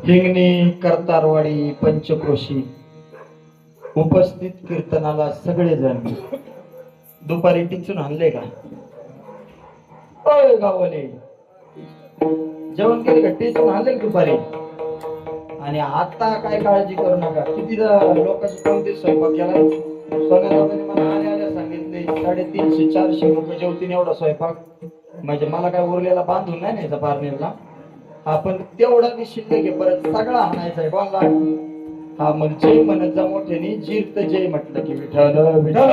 हिंगणी करतारवाडी पंचक्रोशी उपस्थित कीर्तनाला सगळेजण दुपारी टिचून आणले का? ओय गावले जेवण केले का? टिचून आणले दुपारी? आणि आता काय काळजी करू नका. किती लोकांची कोणते स्वयंपाक केला? सोन्यादादाने मला आल्या सांगितले 350 400 लोक जेवतील एवढा स्वयंपाक. म्हणजे मला काय उरलेला बांधून नाही न्यायचा पारणेला. आपण तेवढा शिल्लक घे, परत सगळा आणायचा आहे कोणला? हा मग जय म्हणत जा मोठ्याने. जीर्त जय म्हटलं की विठ्ठल विठ्ठल.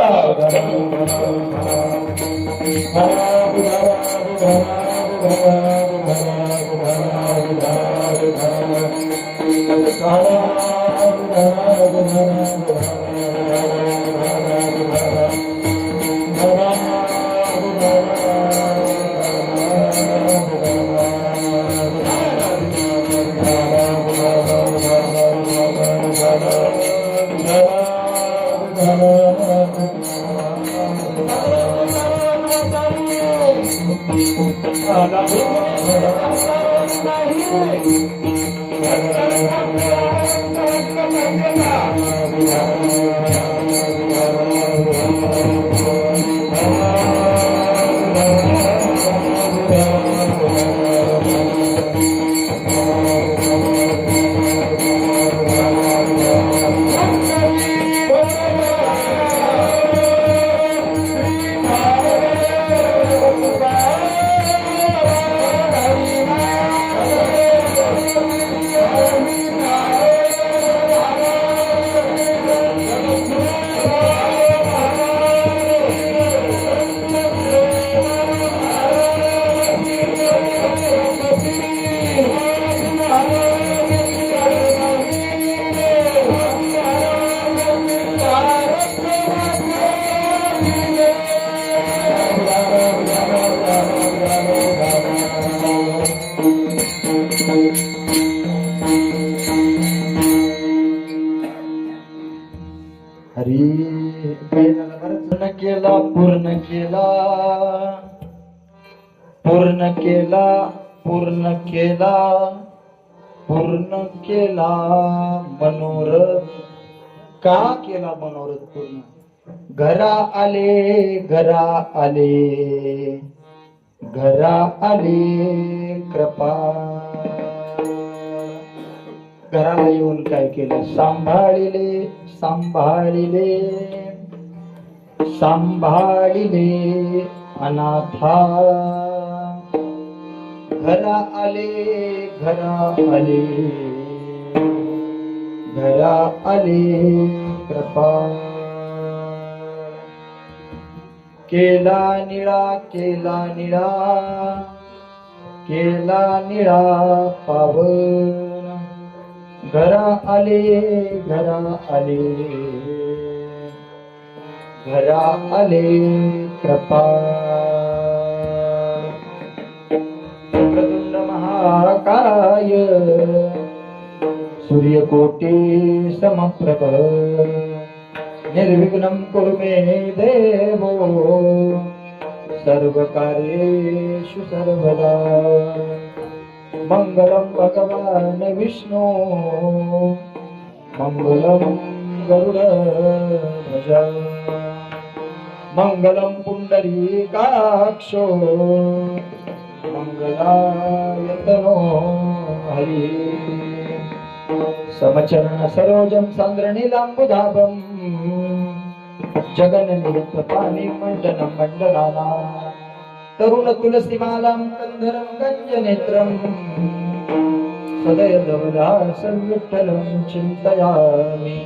पूर्ण केला पूर्ण केला पूर्ण केला पूर्ण केला मनोरथ. का केला मनोरथ पूर्ण? घरा आले घरा आले घरा आले कृपा. घराला येऊन काय केलं? सांभाळिले सांभाळिले सांभाळिले अनाथा. घरा आले घरा आले घरा आले कृपा. केला निळा केला निळा केला निळा पावन. घरा आले घरा आले घरा आले कृपा. प्रचंड महाकाय सूर्यकोटी समप्रभ निर्विघ्नं कुरु मे देवो सर्वकार्येषु सर्वदा. मंगलम भगवान विष्णु मंगलम गरुडध्वज मंगलम पुंडरीकाक्षो मंगलायतनो हरि. समचरण सरोजम सांद्रणीलांबुधाभम जगन्निहित पाणी मंडनं मंडनाना तरुण तुलसीमालां कंधरं गंजनेत्रं सदयदवदासं विठ्ठलं चिन्तयामि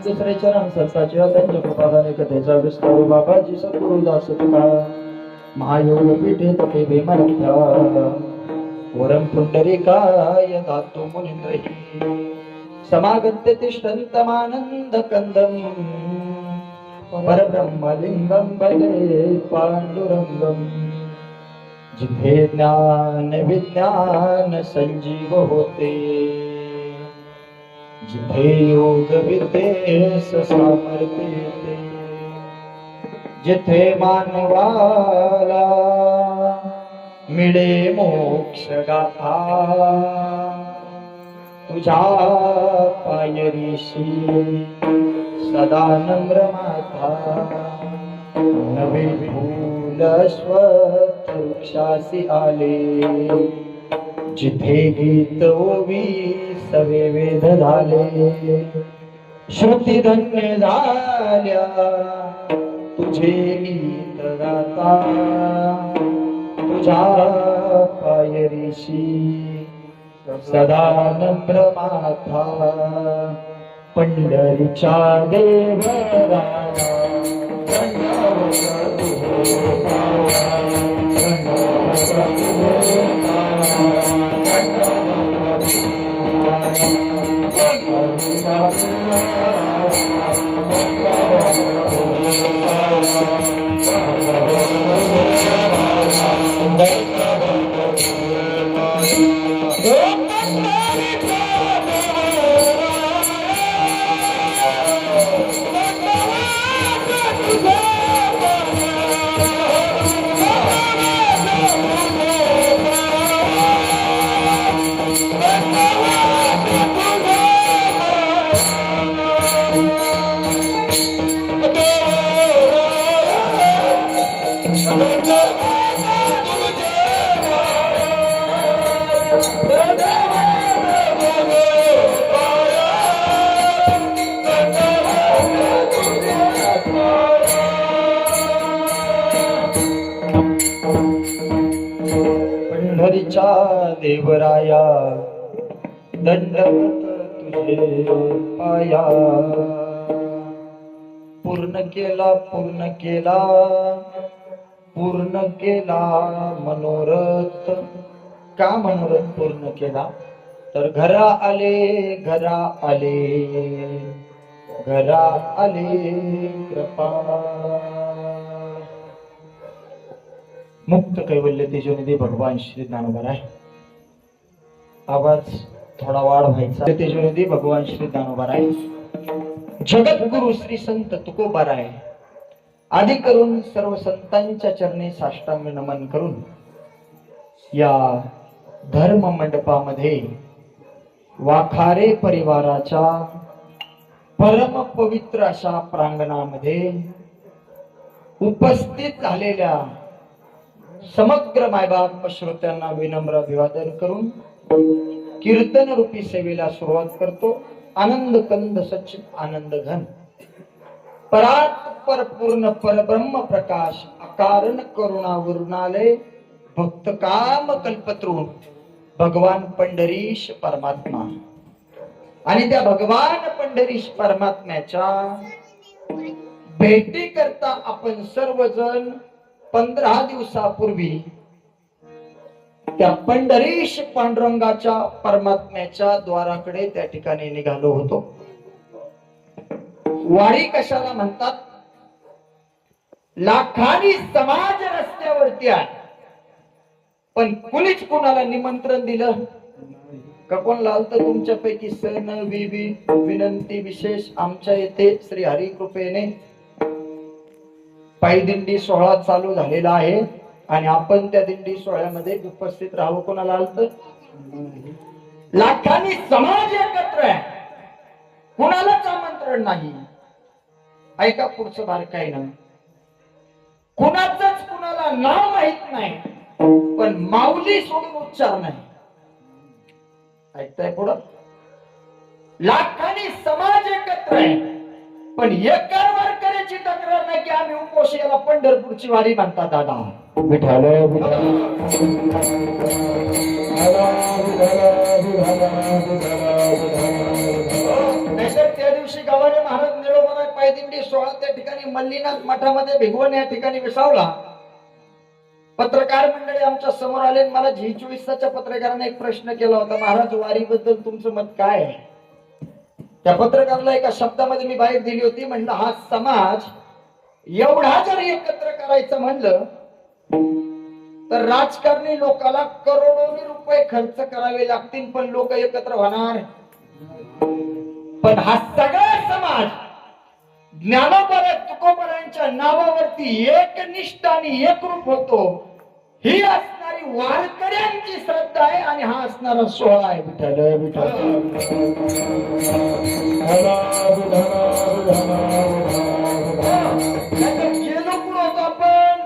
दुसरे चरण सत्साचे त्यांच्या कृपादाने कथेचा विस्तार बाबाजी सद्गुरुदास तुका महायोग पीठे तपे भीमरथ्या वरम पुंडरीकाय दातु मुनींद्रहि समागत्य तिष्ठन्तमानन्द कंदम परब्रह्मलिंगम भजे पांडुरंगम जिथे ज्ञान विज्ञान संजीव होते जिथे योग विद्येस सामर्थ्य येते जिथे मानवाला मिळे मोक्ष गाथा तुझ्या पायरीशी सदा नम्र माथा नवे फूल स्वत वृक्षासी आले जिथे गीत ओवी सवे वेद झाले श्रुती धन्य झाल्या तुझे गीत गाता तुझ्या पायरीशी सदा नम्र माथा पंढरीच्या देवराया पंढरीच्या देवराया दंडवत तुझे पाया पूर्ण केला पूर्ण केला पूर्ण केला मनोरथ का मनोरथ पूर्ण केला तर घरा आले घरा आले घरा आले कृपा मुक्त कैवल्य तेजोनिधी भगवान श्री ज्ञानोबा आहे आवाज थोडा वाढवायचा. तेजोनिधी भगवान श्री दानोबाराय, जगद्गुरु श्री संत तुकोबाराय आदी करून सर्व संतांच्या चरणी साष्टांग नमन करून या धर्म मंडपामध्ये वाखारे परिवाराच्या परम पवित्र अशा प्रांगणामध्ये उपस्थित झालेल्या समग्र मायबाप श्रोत्यांना विनम्र अभिवादन करून कीर्तन रूपी सेवेला सुरुवात करतो. आनंद कंद सच्चित आनंद घन परात परपूर्ण परब्रह्म प्रकाश अकारण करुणा वरुणालय भक्त काम कल्पतरू भगवान पंढरीश परमात्मा. आणि त्या भगवान पंढरीश परमात्म्याच्या भेटी करता आपण सर्वजण 15 दिवसापूर्वी त्या पंढरीश पांडुरंगाच्या परमात्म्याच्या द्वाराकडे त्या ठिकाणी निघालो होतो. वारी कशाला म्हणतात? लाखांनी समाज रस्त्यावरती आहे, पण कुणीच कुणाला निमंत्रण दिलं का? कोण लालत तुमच्यापैकी सण विनंती विशेष आमच्या येथे श्री हरी कृपेने पायी दिंडी सोहळा चालू झालेला आहे आणि आपण त्या दिंडी सोहळ्यामध्ये उपस्थित राहू. कोणाला आलत? लाखांनी समाज एकत्र आहे, कुणालाच आमंत्रण नाही. ऐका पुढचं बारकाई ना, कुणाचंच कुणाला नाव माहित नाही, पण माऊली सोडून उच्चार नाही. ऐकताय पुढं? लाखांनी समाज एकत्र आहे, पण एका वारकऱ्याची तक्रार नाही की आम्ही उपोषणाला पंढरपूरची वारी म्हणतात. दादा विठाल नाहीतर त्या दिवशी गवारे महाराज निळोबा पायदिंडी सोहळा त्या ठिकाणी मल्लीनाथ मठामध्ये भिगवण या ठिकाणी विसावला. पत्रकार मंडळी आमच्या समोर आले. मला झी24च्या पत्रकाराने एक प्रश्न केला होता, महाराज वारीबद्दल तुमचं मत काय आहे? त्या पत्रकाराला एका शब्दामध्ये मी बाहेर दिली होती, म्हणलं हा समाज एवढा जर एकत्र करायचं म्हणलं तर राजकारणी लोकाला करोडोनी रुपये खर्च करावे लागतील, पण लोक एकत्र होणार. पण हा सगळा समाज ज्ञानोबा तुकोबारांच्या नावावरती एकनिष्ठ आणि एकरूप होतो. ही असणारी वारकऱ्यांची श्रद्धा आहे आणि हा असणारा सोहळा आहे. विठ्ठल विठ्ठल गेलो कुठं होतो आपण?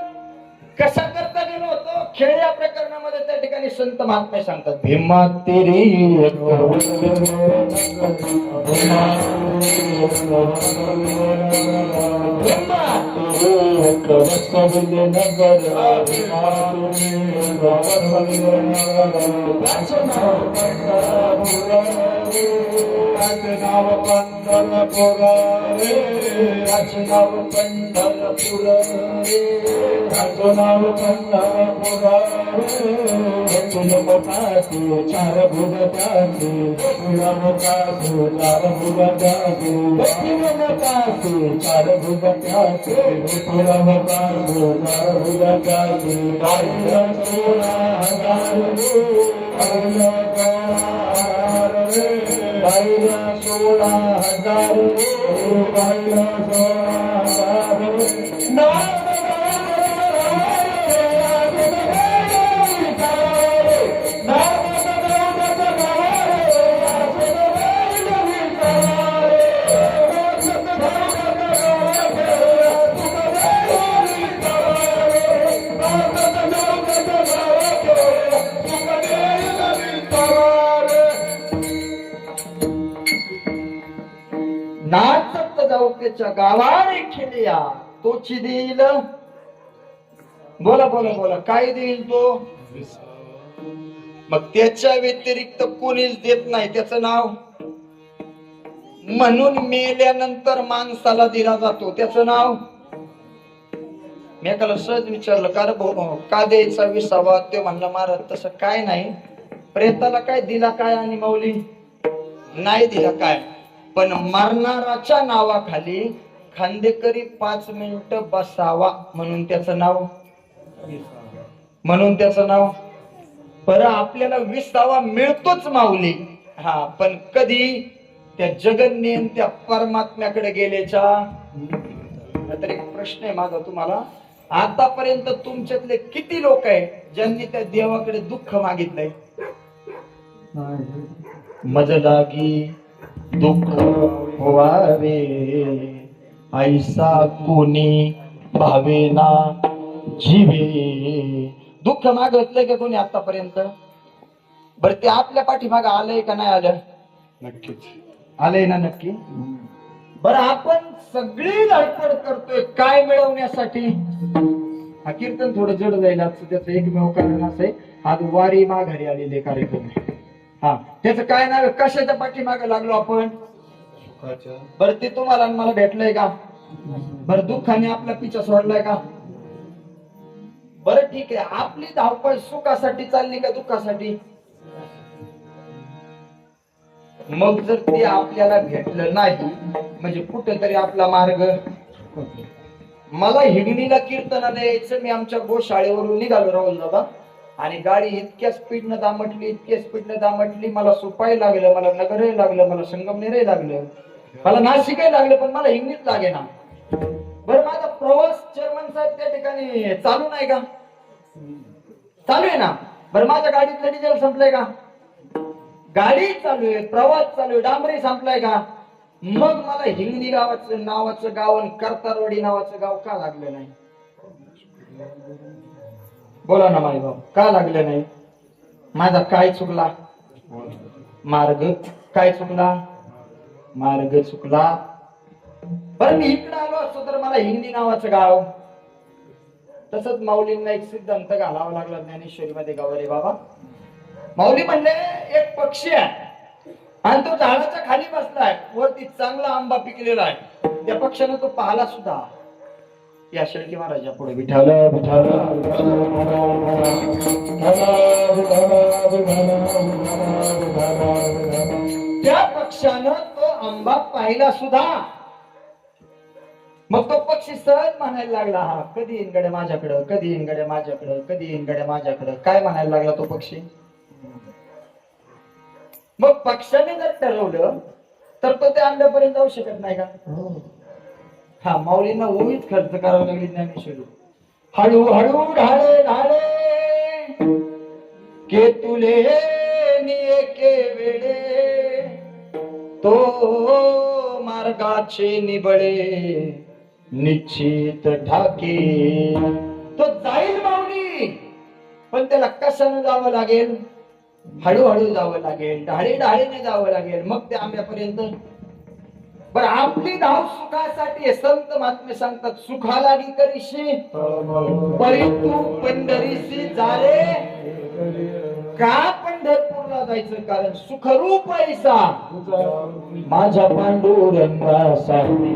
कशा करता गेलो होतो? खेळ या प्रकरणामध्ये त्या ठिकाणी संत महात्मे सांगतात, भीमा तेरी नाचत जाऊ त्याच्या गावाने खेळया तोची देईल. बोला बोला बोला, काय देईल तो? मग त्याच्या व्यतिरिक्त कोणीच देत नाही त्याचं नाव. म्हणून मेल्यानंतर माणसाला दिला जातो त्याचं नाव. मी एकाला सहज विचारलं, का रे भाऊ का द्यायचा विसावा? ते म्हणलं महाराज तसं काय नाही, प्रेताला काय दिला काय आणि माऊली नाही दिला काय, पण मरणाराच्या नावाखाली खांदेकरी 5 मिनिटं बसावा म्हणून त्याचं नाव. म्हणून त्याचं नाव पर आपल्याला विसावा मिळतोच माऊली. हा, पण कधी त्या जगन्नेन त्या परमात्म्याकडे गेल्याच्या. तर एक प्रश्न आहे माझा तुम्हाला, आतापर्यंत तुमच्यातले किती लोक आहे ज्यांनी त्या देवाकडे दुःख मागितलंय? मज लागी दुःख व्हावे ऐसा कोणी भावेना जीवे. दुःख मागितलंय का कोणी आतापर्यंत? बर ते आपल्या पाठीमाग आलंय का नाही आलं? नक्कीच आलंय ना? नक्की. बरं, आपण सगळी धडपड करतोय काय मिळवण्यासाठी? हा कीर्तन थोडं जड जाईल आजचं, त्याचं एकमेव कारण असं आहे, आज वारी माघारी आलेले कार्यक्रम आहे. हा, त्याचं काय नाव आहे? कशाच्या पाठीमागे लागलो आपण? बरं, ते तुम्हाला आणि मला भेटलंय का? बरं, दुःखाने आपला पिछा सोडलाय का? बरं ठीक आहे, आपली धावपळ सुखासाठी चालली का दुःखासाठी? मग जर ते आपल्याला भेटलं नाही म्हणजे कुठेतरी आपला मार्ग. मला हिंगणीला कीर्तनाला यायचं, मी आमच्या गोशाळेवरून निघालो राहुल दादा, आणि गाडी इतक्या स्पीडनं दामटली, मला सुपाई लागलं, मला नगरही लागलं, मला संगमनेरही लागलं, मला नाशिकही लागलं, पण मला हिंगणीत लागे ना. बरं, माझा प्रवास चेअरमन साहेब त्या ठिकाणी चालू नाही का? चालू आहे ना. बरं, माझ्या गाडीतलं डिझेल संपलंय का? गाडी चालू आहे, प्रवास चालू आहे, डांबरी संपलाय का? मग मला हिंगणी नावाचं गाव आणि करतारवाडी नावाचं गाव का लागलं नाही? बोला ना माई बाप, का लागलं नाही? माझा काय चुकला? मार्ग. काय चुकला? मार्ग चुकला. बरं, मी इकडे आलो असतो तर मला हिंगणी नावाचं गाव. तसंच माऊलींना एक सिद्धांत घालावा लागला ज्ञानेश्वरी मध्ये, गावरे बाबा. माऊली म्हणले, एक पक्षी आहे आणि तो झाडाच्या खाली बसलाय, वरती चांगला आंबा पिकलेला आहे, त्या पक्षानं तो पाहला सुद्धा. या शेळके महाराजा पुढे विठाल विठाल, त्या पक्षानं तो आंबा पाहिला सुद्धा. मग तो पक्षी सहज म्हणायला लागला, हा कधी येईन गड्या माझ्याकडं, कधी येईन गड्या माझ्याकडं, कधी येईन गड्या माझ्याकडं. काय म्हणायला लागला तो पक्षी? मग पक्षाने जर ठरवलं तर तो त्या आंब्यापर्यंत जाऊ शकत नाही का? हा, माऊलींना ओळीच खर्च करावं लागली ज्ञानेश्वरी. हळूहळू ढाळे ढाळे के तुले एके वेळे, तो मार्गाचे निबळे निश्चित ठाके. तो जाईल माऊली, पण त्याला कशाने जावं लागेल? हळूहळू जावं लागेल, ढाळीने जावं लागेल, मग त्या आंब्यापर्यंत. बरं, आपली धाव सुखासाठी. संत महात्मे सांगतात, सुखा लागी करीशी परी तू पंढरीशी जा रे. का पंढरपूरला जायचं? कारण सुखरूप ऐसा माझ्या पांडुरंगासाठी.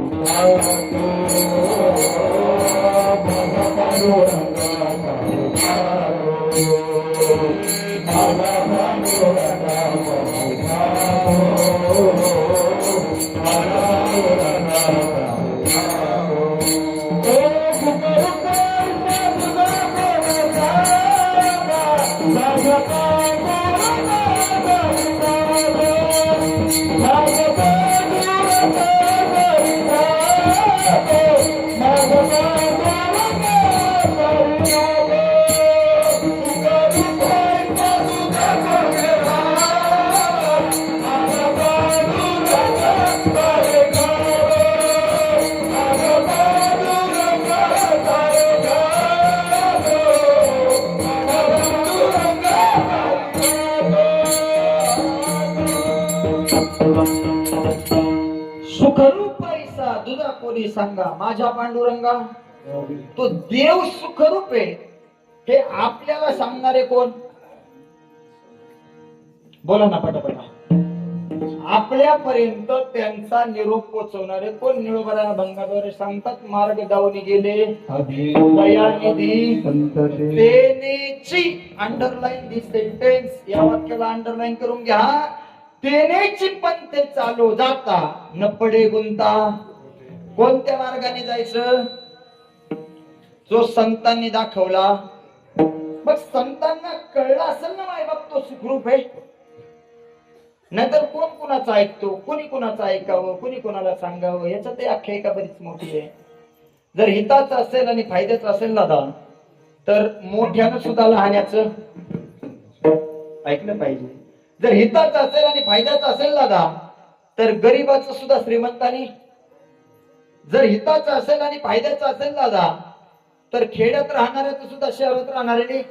सुखरूप ऐसा दुधा कोणी सांगा माझ्या पांडुरंगा. तो देव सुखरूप आहे हे आपल्याला सांगणारे कोण? बोला ना पटापटा. आपल्यापर्यंत त्यांचा निरोप पोहोचवणारे कोण? निळोबरा भंगाद्वारे सांगतात, मार्ग दावणी गेले दयानिधी तेनेची. अंडरलाईन दिस सेंटेन्स, या वाक्याला अंडरलाईन करून घ्या. तेनेची पंथे चालू जाता न पडे गुंता. कोणत्या मार्गाने जायचं? जो संतांनी दाखवला मग संतांना कळलं असेल ना मायबाप तो सुखरूप आहे. नाहीतर कोण कुणाचं ऐकतो, कोणी कुणाचं ऐकावं, कोणी कुणाला सांगावं, याच्यात ते आख्यायिका बरीच मोठी आहे. जर हिताचं असेल आणि फायद्याचं असेल दादा, तर मोठ्यानं सुद्धा लहान्याचं ऐकलं पाहिजे. जर हिताचं असेल आणि फायद्याचं असेल दादा, तर गरीबाचं सुद्धा श्रीमंतानी, जर हिताचं असेल आणि फायद्याचं असेल दादा, तर खेड्यात राहणाऱ्याचं सुद्धा शहरात राहणाऱ्याने,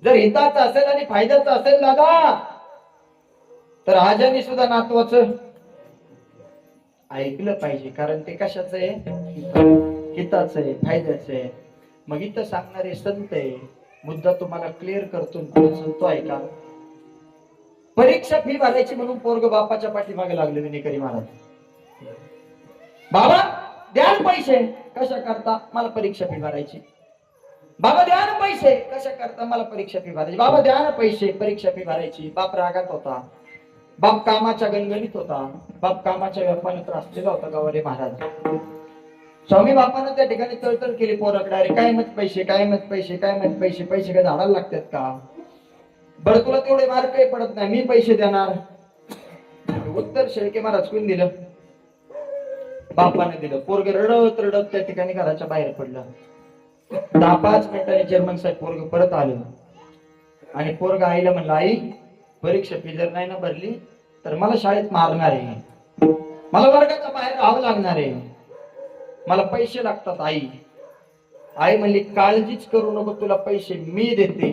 जर हिताचं असेल आणि फायद्याचं असेल दादा, तर आजाने सुद्धा नातवाचं ऐकलं पाहिजे. कारण ते कशाचं आहे? हिताचं आहे, फायद्याचं आहे. मग इथं सांगणारे संत आहे. मुद्दा तुम्हाला क्लिअर करतो, तो ऐका. परीक्षा फी भरायची म्हणून पोरग बापाच्या पाठीमागे लागले विनेकरी महाराज. बाबा द्या पैसे. कशा करता? मला परीक्षा फी भरायची. बाबा द्या ना पैसे. कशा करता? मला परीक्षा फी भरायची. बाबा द्या ना पैसे, परीक्षा फी भरायची. बाप रागात होता, बाप कामाच्या गणगणित होता, बाप कामाच्या व्यापारात त्रासलेला होता गवारे महाराज. स्वामी बापानं त्या ठिकाणी तळतळ केली पोराकडे. अरे काय मत पैसे, काय मत पैसे, काय मत पैसे, पैसे काय झाडाला लागतात का? बरं तुला तेवढे मार्क काही पडत नाही, मी पैसे देणार. उत्तर शेळके महाराज कोण दिलं? बापाने दिलं. पोरग रडत रडत त्या ठिकाणी घराच्या बाहेर पडलं. 10-5 मिनिटांनी चेअरमन साहेब पोरग परत आलं आणि पोरग आईला म्हणलं, आई परीक्षा फी जर नाही ना भरली तर मला शाळेत मारणार आहे, मला वर्गाच्या बाहेर राहावं लागणार आहे, मला पैसे लागतात. आई आई म्हणली काळजीच करू नको, तुला पैसे मी देते,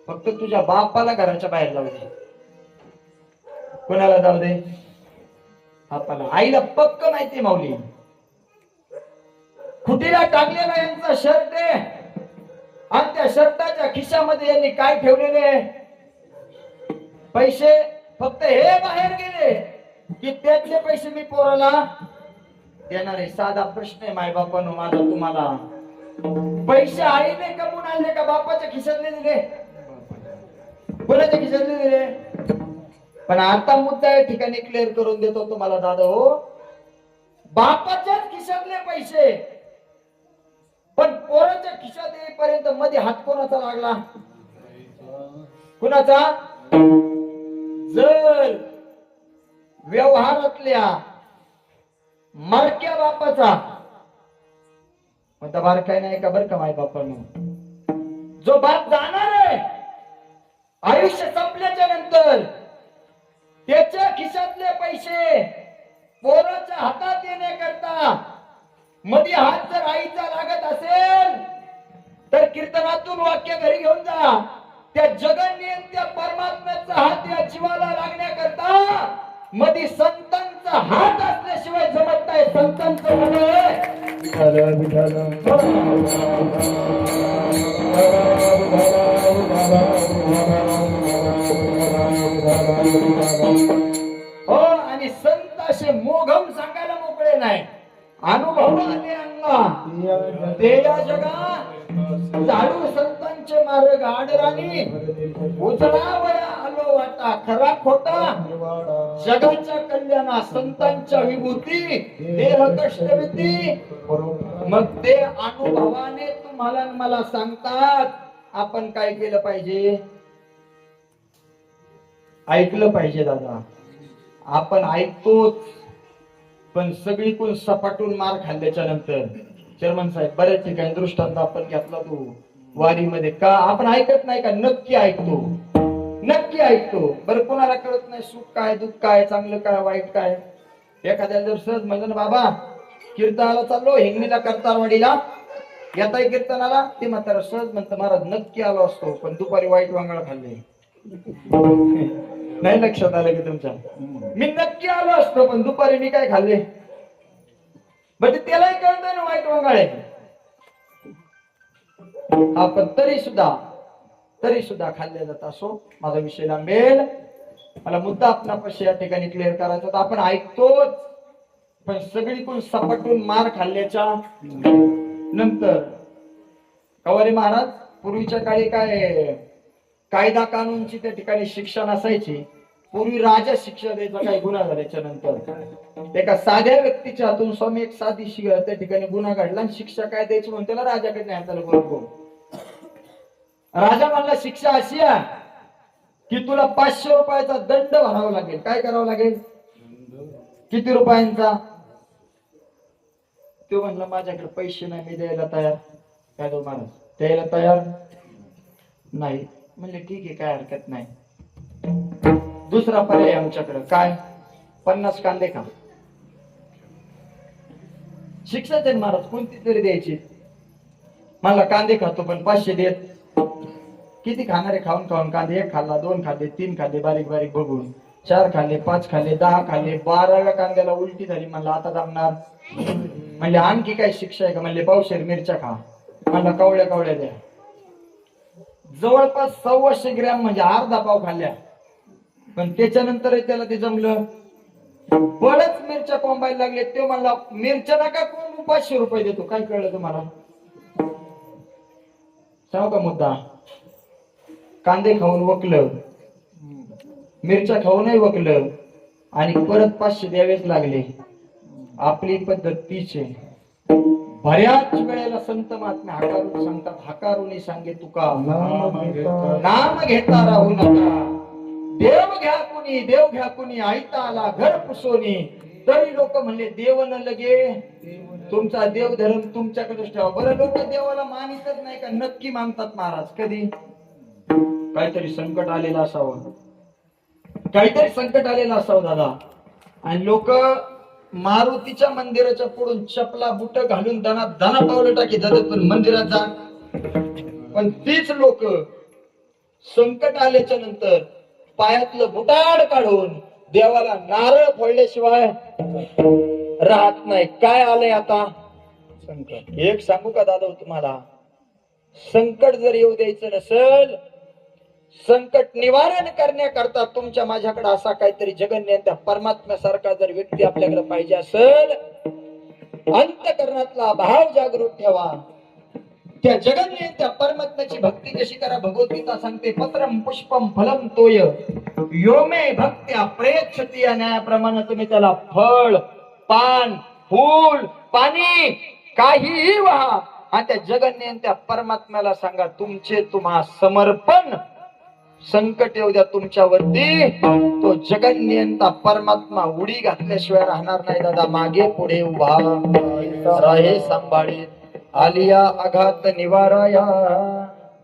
फक्त तुझ्या बापाला घराच्या बाहेर जाऊ दे. कोणाला जाऊ दे? बापाला. आईला पक्क माहिती माऊली खुटीला टाकलेला यांचा शर्ट आहे आणि त्या शर्टाच्या खिशामध्ये यांनी काय ठेवलेले? पैसे. फक्त हे बाहेर गेले की त्यातले पैसे मी पोराला देणार आहे. साधा प्रश्न आहे मायबापानो माझा तुम्हाला. पैसे आईने कमवून आणले का बापाच्या खिशातले दिले? कोणाच्या खिशातले दिले? पण आता मुद्दा या ठिकाणी क्लिअर करून देतो तुम्हाला दादा हो. बापाच्याच खिशातले पैसे, पण पोराच्या खिशात येईपर्यंत मध्ये हात कोणाचा लागला? कुणाचा? जर व्यवहारातल्या मारक्या बापाचा, म्हणता बारकाय नाही का बरं का माय बापांनो, जो बाप जाणार आहे आयुष्य संपल्याच्या नंतर, त्याच्या खिशातले पैसे पोराच्या हातात येण्याकरता मध्ये हात जर आईचा लागत असेल तर कीर्तनातून वाक्य घरी घेऊन जा. त्या जगन्य त्या परमात्म्याचा हात या जीवाला लागण्याकरता मध्ये संतांचा हात असल्याशिवाय जमत नाही. संतांचं हो. आणि संत असे मोघम सांगायला मोकळे नाही. अनुभव आले अंगा ते या जगा झाडू संतांचे मार्ग आडराणी उजळा वया आलो वाटा खरा खोटा जगाच्या कल्याणा संतांच्या विभूती देह कष्टविती. मग ते अनुभवाने तुम्हाला मला सांगतात. आपण काय केलं पाहिजे? ऐकलं पाहिजे दादा. आपण ऐकतोच, पण सगळीकडून सपाटून मार खाल्ल्याच्या नंतर चेअरमन साहेब बऱ्याच ठिकाणी दृष्टांत आपण घेतला तो वारीमध्ये. का आपण ऐकत नाही का? नक्की ऐकतो, नक्की ऐकतो. बरं कोणाला कळत नाही सुख काय, दुःख काय, चांगलं काय, वाईट काय. एखाद्याला जर सहज म्हणलं ना बाबा कीर्तनाला चाललो हिंगणीला करतारवाडीला, येताय कीर्तनाला, ते म्हातारा सहज म्हणतं महाराज नक्की आलो असतो पण दुपारी वाईट वांगळ खाल्ले. नाही लक्षात आलं की तुमच्या? मी नक्की आलो असतो पण दुपारी मी काय खाल्ले? म्हणजे त्यालाही कळतं ना वाईट वांगाळे. आपण तरी सुद्धा खाल्ले जात असो. माझा विषय लांबेल. मला मुद्दा आपणापाशी या ठिकाणी क्लिअर करायचा होता. आपण ऐकतोच, पण सगळीकडून सपाटून मार खाल्ल्याच्या नंतर कवारे महाराज पूर्वीच्या काळी काय कायदा कानूनची त्या ठिकाणी शिक्षा नसायची. पूर्वी राजा शिक्षा द्यायचा काही गुन्हा झाल्याच्या नंतर एका साध्या व्यक्तीच्या हातून स्वामी एक साधी त्या ठिकाणी गुन्हा घडला आणि शिक्षा काय द्यायची म्हणून त्याला राजाकडे न्यायचा बरोबर. राजा म्हणला शिक्षा अशी आहे की तुला 500 रुपयाचा दंड भरावा लागेल. काय करावं लागेल? किती रुपयांचा? तो म्हणला माझ्याकडे पैसे नाही, मी द्यायला तयार. काय तो माणूस द्यायला तयार नाही. म्हणले ठीक आहे, काय हरकत नाही. दुसरा पर्याय आमच्याकडे काय? 50 कांदे खा. शिक्षाच आहे महाराज, कोणती तरी द्यायची. मला कांदे खातो पण 500 देत. किती खाणारे? खाऊन खाऊन कांदे. 1 खाल्ला, 2 खाल्ले, 3 खाल्ले, बारीक बारीक बघून. 4 खाल्ले, 5 खाल्ले, 10 खाल्ले. 12व्या कांद्याला उलटी झाली. म्हणलं आता जमणार. म्हणले आणखी काय शिक्षा आहे का? म्हणले पावशेर मिरच्या खा. मला कवळ्या कवळ्या द्या. जवळपास 125 ग्रॅम म्हणजे अर्धा पाव खाल्ल्या. पण त्याच्यानंतर त्याला ते जमलं. बळच मिरच्या कोंबायला लागले. ते म्हणला मिरच्या नका कोंबू, 500 रुपये देतो. काय कळलं तुम्हाला? सांगू का मुद्दा? कांदे खाऊन वकलं, मिरच्या खाऊनही वकलं आणि परत 500 द्यावेच लागले. आपली पद्धत तीच आहे. बऱ्याच वेळेला संत महात्मे हाकारून सांगतात, हाकारून सांगे तुका नाम घेता राहू नका. देव घ्या कुणी, देव घ्या कुणी, ऐता आला घर पुसोनी. तरी लोक म्हणले देव न लगे. तुमचा देव धर्म तुमच्याकडेच ठेवा. बरं, लोक देवाला मानितच नाही का? नक्की मानतात महाराज. कधी काहीतरी संकट आलेलं असावं, काहीतरी संकट आलेलं असावं दादा. आणि लोक मारुतीच्या मंदिराच्या पुढून चपला बुट घालून दना दना पावलं टाकी जातात, पण मंदिरात जा. पण तीच लोक संकट आल्याच्या नंतर पायातलं बुटाड काढून देवाला नारळ फोडल्याशिवाय राहत नाही. काय आलंय आता? संकट. एक सांगू का दादा तुम्हाला? संकट जर येऊ द्यायचं नसेल, संकट निवारण करण्याकरता तुमच्या माझ्याकडे असा काहीतरी जगन्यंत परमात्म्यासारखा जर व्यक्ती आपल्याकडे पाहिजे असेल, अंतःकरणातला भाव जागृत ठेवा. त्या जगन्यंत परमात्म्याची भक्ती कशी करा? भगवद्गीता सांगते, पत्रम पुष्पम फलम तोय योमे भक्त्या प्रयच्छति. या न्यायाप्रमाणे तुम्ही त्याला फळ, पान, फूल, पाणी काहीही व्हा आणि त्या जगन्यंत परमात्म्याला सांगा तुमचे तुम्हा समर्पण. संकट येऊ द्या तुमच्यावरती, तो जगन्यंता परमात्मा उडी घातल्याशिवाय राहणार नाही दादा. मागे पुढे उभा राहे सांभाळीत, आलिया आघात निवाराया.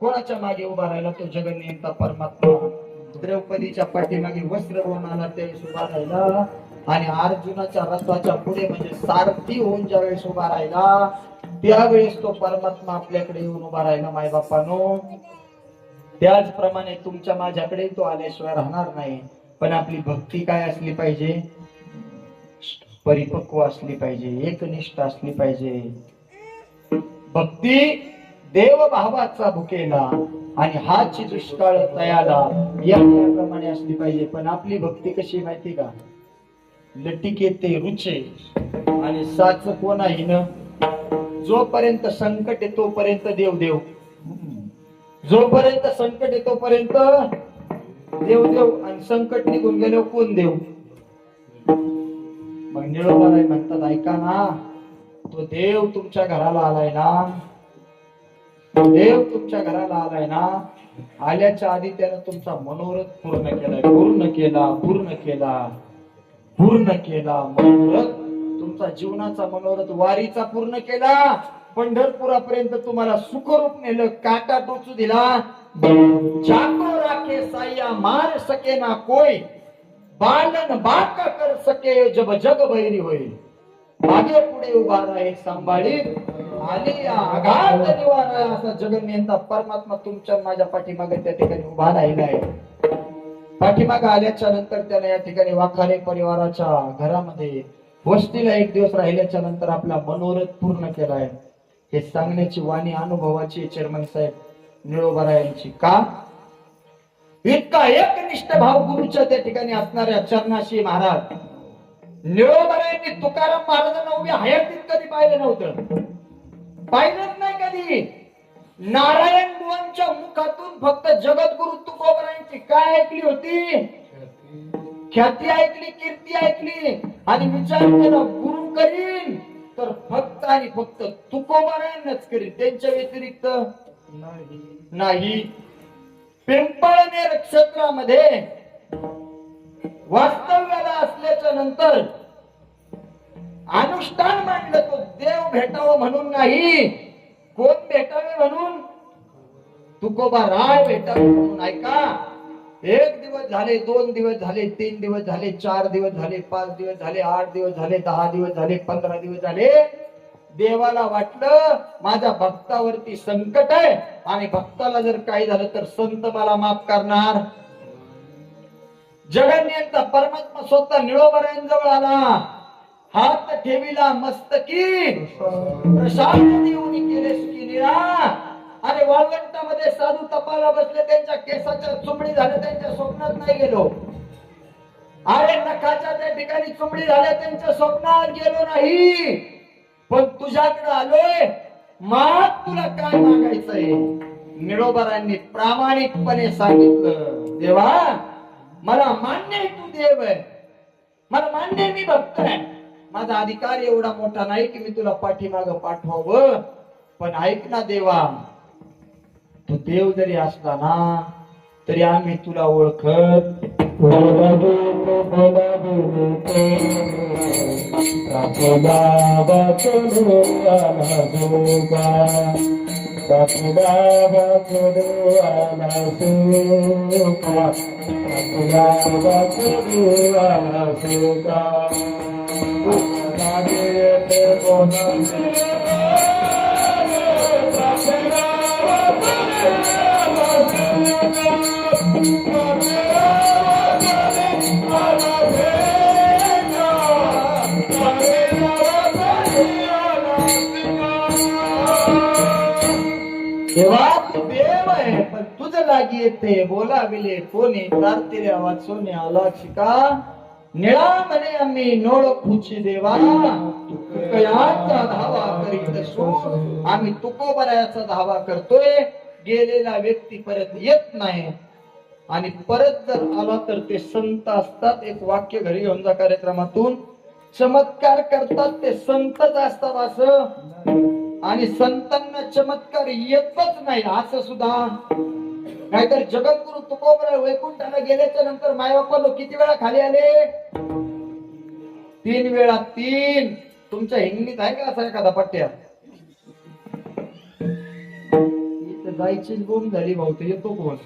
कोणाच्या मागे उभा राहिला? तो जगन्यंता परमात्मा. द्रौपदीच्या पाठीमागे वस्त्र होऊन आला त्यावेळेस उभा राहिला. आणि अर्जुनाच्या रथाच्या पुढे म्हणजे सारथी होऊन ज्यावेळेस उभा राहिला, त्यावेळेस तो परमात्मा आपल्याकडे येऊन उभा राहिला. माय बापानो, त्याचप्रमाणे तुमच्या माझ्याकडे तो आल्याशिवाय राहणार नाही. पण आपली भक्ती काय असली पाहिजे? परिपक्व असली पाहिजे, एकनिष्ठ असली पाहिजे. भक्ती देव भावाचा भुकेला आणि हाची दुष्काळ तयाला, याप्रमाणे असली पाहिजे. पण आपली भक्ती कशी माहिती का? लटिके ते रुचे आणि साच कोणाही न. जोपर्यंत संकट आहे तोपर्यंत देव देव, जोपर्यंत संकट आहे तोपर्यंत देव देव, आणि संकट निघून गेलो कोण देव? मग निळोबाराय म्हणतात, ऐका ना, तो देव तुमच्या घराला आलाय ना, देव तुमच्या घराला आलाय ना, आल्याच्या आधी त्यानं तुमचा मनोरथ पूर्ण केलाय. पूर्ण केला, पूर्ण केला, पूर्ण केला मनोरथ. तुमचा जीवनाचा मनोरथ वारीचा पूर्ण केला. पंढरपुरापर्यंत तुम्हाला सुखरूप नेलं, काटा टोचू दिला. जाको राखे साया मार सके ना कोई, बालन बाका कर सके जब जग बैरी होईल. मागे पुढे उभा राहे सांभाळीत, आली आघात निवारा. असा जगन्यंता परमात्मा तुमच्या माझ्या पाठीमागे त्या ठिकाणी उभा राहिलाय. पाठीमागे आल्याच्या नंतर त्याने या ठिकाणी वाखारे परिवाराच्या घरामध्ये वस्तीला 1 दिवस राहिल्याच्या नंतर आपला मनोरथ पूर्ण केलाय. हे सांगण्याची वाणी अनुभवाची चेअरमन साहेब निळोबाराय यांची. का? इतका एकनिष्ठ भाव गुरुच्या त्या ठिकाणी असणाऱ्या चरणाशी महाराज निळोबारायांनी तुकाराम महाराजांना उभ्या हयातीत कधी पाहिलं नव्हतं, पाहिलंच नाही कधी. नारायण बुवांच्या मुखातून फक्त जगद्गुरु तुकोबारायांची काय ऐकली होती? ख्याती ऐकली, कीर्ती ऐकली. आणि विचार केला, गुरु करीन तर फक्त आणि फक्त तुकोबारायांनाच करीन, त्यांच्या व्यतिरिक्त नाही. पिंपळनेर क्षेत्रामध्ये वास्तव्याला असल्याच्या नंतर अनुष्ठान मांडलं तो देव भेटावं म्हणून नाही. कोण भेटावे म्हणून? तुकोबा राय भेटावे म्हणून. ऐका, 1 दिवस झाले, 2 दिवस झाले, 3 दिवस झाले, 4 दिवस झाले, 5 दिवस झाले, 8 दिवस झाले, 10 दिवस झाले, 15 दिवस झाले. देवाला वाटलं माझ्या भक्तावरती संकट आहे आणि भक्ताला जर काही झालं तर संत मला माफ करणार. जगन्यंत परमात्मा स्वतः निळोबरायांजवळ आला, हात ठेविला मस्तकी, प्रसाद देऊन केले सुखी निळा. अरे वाळवंटामध्ये साधू तपाला बसले, त्यांच्या केसाच्या चुंबडी झाल्या, त्यांच्या स्वप्नात नाही गेलो. अरे नखाच्या त्या ठिकाणी चुंबडी झाल्या, त्यांच्या स्वप्नात गेलो नाही. पण तुझ्याकडे आलोय, माग तुला काय मागायचंय? निळोबरांनी प्रामाणिकपणे सांगितलं, देवा मला मान्य आहे तू देव आहे, मला मान्य आहे मी भक्त आहे, माझा अधिकार एवढा मोठा नाही की मी तुला पाठीमाग पाठवावं. पण ऐक ना देवा, तू देव जरी असला ना तरी आम्ही तुला ओळखत देवा तू देव आहे, पण तुझं लागी येते बोलाविले कोणी, प्रार्थिले वाचून आला शिका. निळा म्हणे आम्ही नोळखूची देवा, तुकयाचा धावा करीत असो. आम्ही तुकोबरायाचा धावा करतोय. गेलेला व्यक्ती परत येत नाही आणि परत जर आला तर ते संत असतात. एक वाक्य घरी घेऊन जा कार्यक्रमातून, चमत्कार करतात ते संतच असतात असं, आणि संतांना चमत्कार येतच नाही असं सुद्धा. नाहीतर जगद्गुरु तुकोबराय वैकुंठाला गेल्याच्या नंतर मायबापा किती वेळा खाली आले? 3 वेळा. 3 तुमच्या हिंगणीत आहे का असा एखादा पट्ट्या? जायचीच बोंब झाली भाऊ, ते येतो कोण?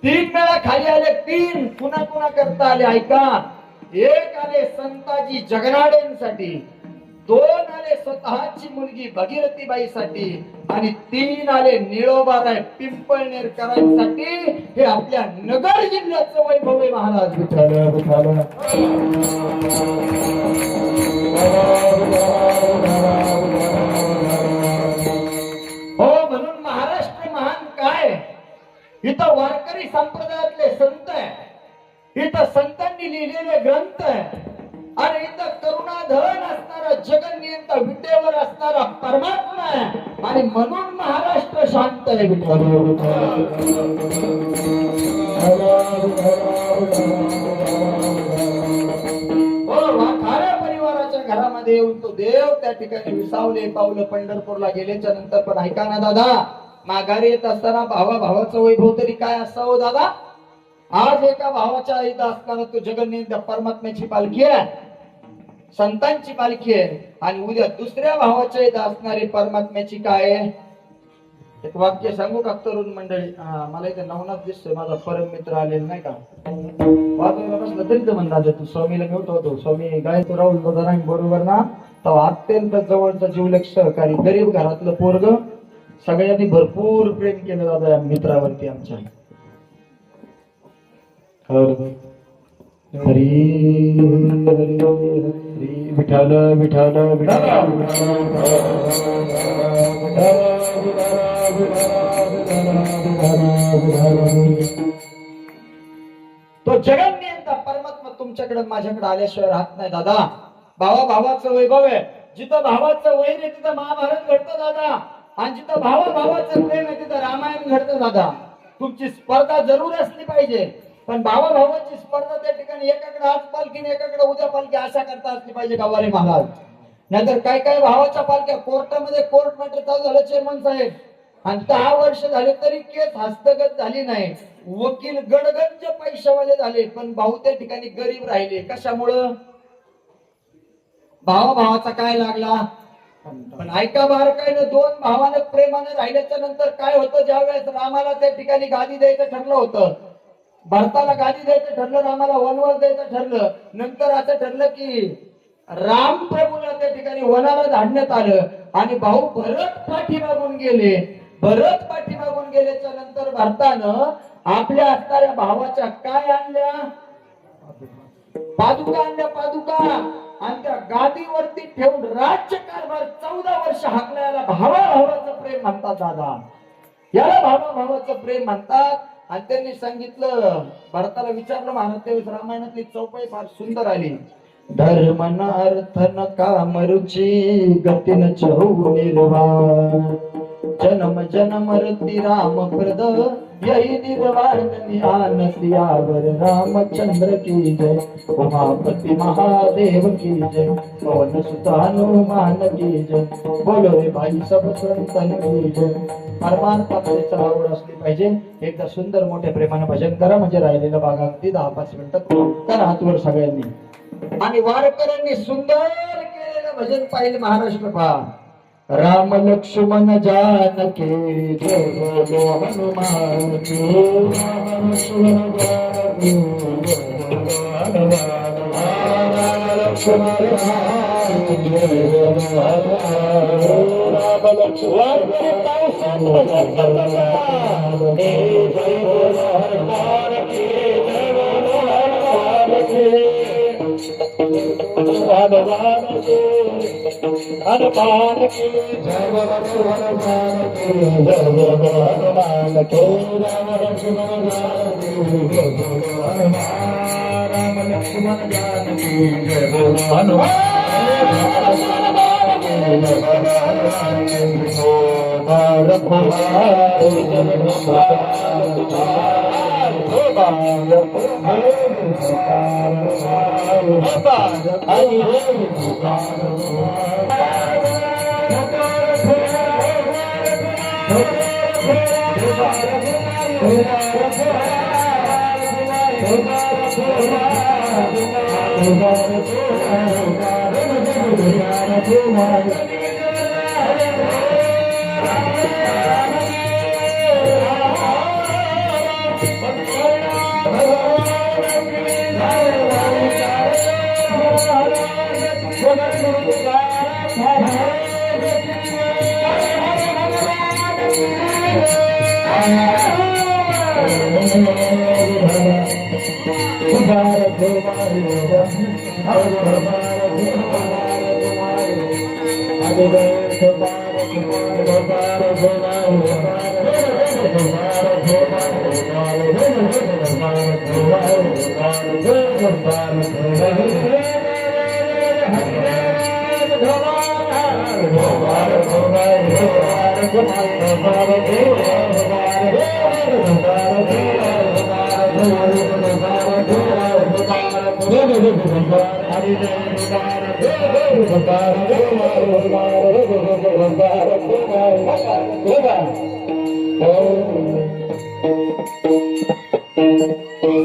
3 वेळा खाली आले. 3 पुन्हा पुन्हा करता आले. ऐका, 1 आले संताजी जगनाडेंसाठी, 2 आले स्वतःची मुलगी भगीरथी बाईसाठी आणि 3 आले निळोबाराय पिंपळनेरकरांसाठी. हे आपल्या नगर जिल्ह्याचं वैभव आहे. महाराज विठ्ठल विठ्ठल. हो, म्हणून महाराष्ट्र महान काय? इथं वारकरी संप्रदायातले संत आहे, इथं संतांनी लिहिलेले ग्रंथ आहे, आणि इथं करुणाधन असणारा जगन्नियंता विटेवर असणारा परमात्मा आहे. आणि म्हणून महाराष्ट्र शांत आहे. वाखाऱ्या परिवाराच्या घरामध्ये येऊन तो देव त्या ठिकाणी विसावले पावलं पंढरपूरला गेल्याच्या नंतर. पण ऐका ना दादा, माघारी येत असताना भावाचं वैभव तरी काय असावं दादा? आज एका भावाच्या इथं असताना तो जगन्नियंता परमात्म्याची पालखी आहे, संतांची पालखी आहे, आणि उद्या दुसऱ्या भावाच्या इथं असणारी परमात्म्याची काय आहे? एक वाक्य सांगू का तरुण मंडळी? मला इथे नवनाथ दिसतोय, माझा परम मित्र आलेला नाही का, वाजवायला बसलं तरी तर म्हणतात तू स्वामीला घेऊन होतो, स्वामी गायतो राहुल बरोबर ना. तो अत्यंत जवळचा जीवलक सहकारी, गरीब घरातलं पोरग, सगळ्यांनी भरपूर प्रेम केलं दादा या मित्रावरती आमच्या. हरी हरी हरी विठ्ठल विठ्ठल तो जगन्नियंता परमात्मा तुमच्याकडे माझ्याकडे आल्याशिवाय राहत नाही दादा. भावाचं वैभव आहे. जिथं भावाचं वैर आहे तिथं महाभारत घडतं दादा, आणि जिथं भावाचं प्रेम आहे तिथं रामायण घडतं दादा. तुमची स्पर्धा जरूर असली पाहिजे, पण भावाची स्पर्धा त्या ठिकाणी एकाकडे आज पालखी एकाकडे उद्या पालखी अशा करता असली पाहिजे गावाले महाराज. नाहीतर काय भावाच्या पालख्या कोर्टामध्ये, कोर्ट मॅटर चालू झालं चेअरमन साहेब, आणि 10 वर्ष झाले तरी केस हस्तगत झाली नाही. वकील गडगंज पैशावाले झाले, पण भाऊ त्या ठिकाणी गरीब राहिले. कशामुळं? भावाचा काय लागला? पण ऐका बारकाईनं, 2 भावानं प्रेमानं राहिल्याच्या नंतर काय होतं? ज्यावेळेस रामाला त्या ठिकाणी गादी द्यायचं ठरलं होतं, भरताला गादी द्यायचं ठरलं, रामाला वनवास द्यायचं ठरलं, नंतर असं ठरलं की राम प्रभूला त्या ठिकाणी वनाला धाडण्यात आलं आणि भाऊ भरत पाठीमागून गेले. भरत पाठीमागून गेल्याच्या नंतर भरतानं आपल्या असणाऱ्या भावाच्या काय आणल्या? पादुका आणल्या, पादुका. आणि त्या गादीवरती ठेवून राज्यकारभार 14 वर्ष हाकलायला भावाचं प्रेम म्हणतात दादा. याला भावाचं प्रेम म्हणतात. आणि त्यांनी सांगितलं, भरताला विचारलं महाराज, त्यावेळेस रामायणातली चौपाई फार सुंदर आली. धर्म न अर्थ न काम रुची गतीन चहू निर्वाण जन्म जन्म रती राम प्रद यही निर्वाण ज्ञान सियावर रामचंद्र की जय, उमापति महादेव की जय, पवन सुत हनुमान की जय, बोलो रे भाई सब संतन की जय. परमार्थ आपल्याला आवड असली पाहिजे. एकदा सुंदर मोठ्या प्रेमाने भजन करा, म्हणजे राहिलेलं भाग अगदी 10-5 मिनिटात करा हातवर सगळ्यांनी. आणि वारकऱ्यांनी सुंदर केलेलं भजन पाहिलं महाराष्ट्र पहा. राम लक्ष्मण जानकी जय बोलो हनुमान की, राम लक्ष्मण जानकी जय बोलो हनुमान, लक्ष्मण जानकी जय बोलो हनुमान, राम लक्ष्मण जय बोलो हनुमान की, जय बोलो हनुमान की, हनुमान की, हनुमान की, जय बोलो हनुमान की, जय बोलो हनुमान की, राम लक्ष्मण जानकी जय बोलो हनुमान, राम लक्ष्मण जानकी जय बोलो हनुमान, भारत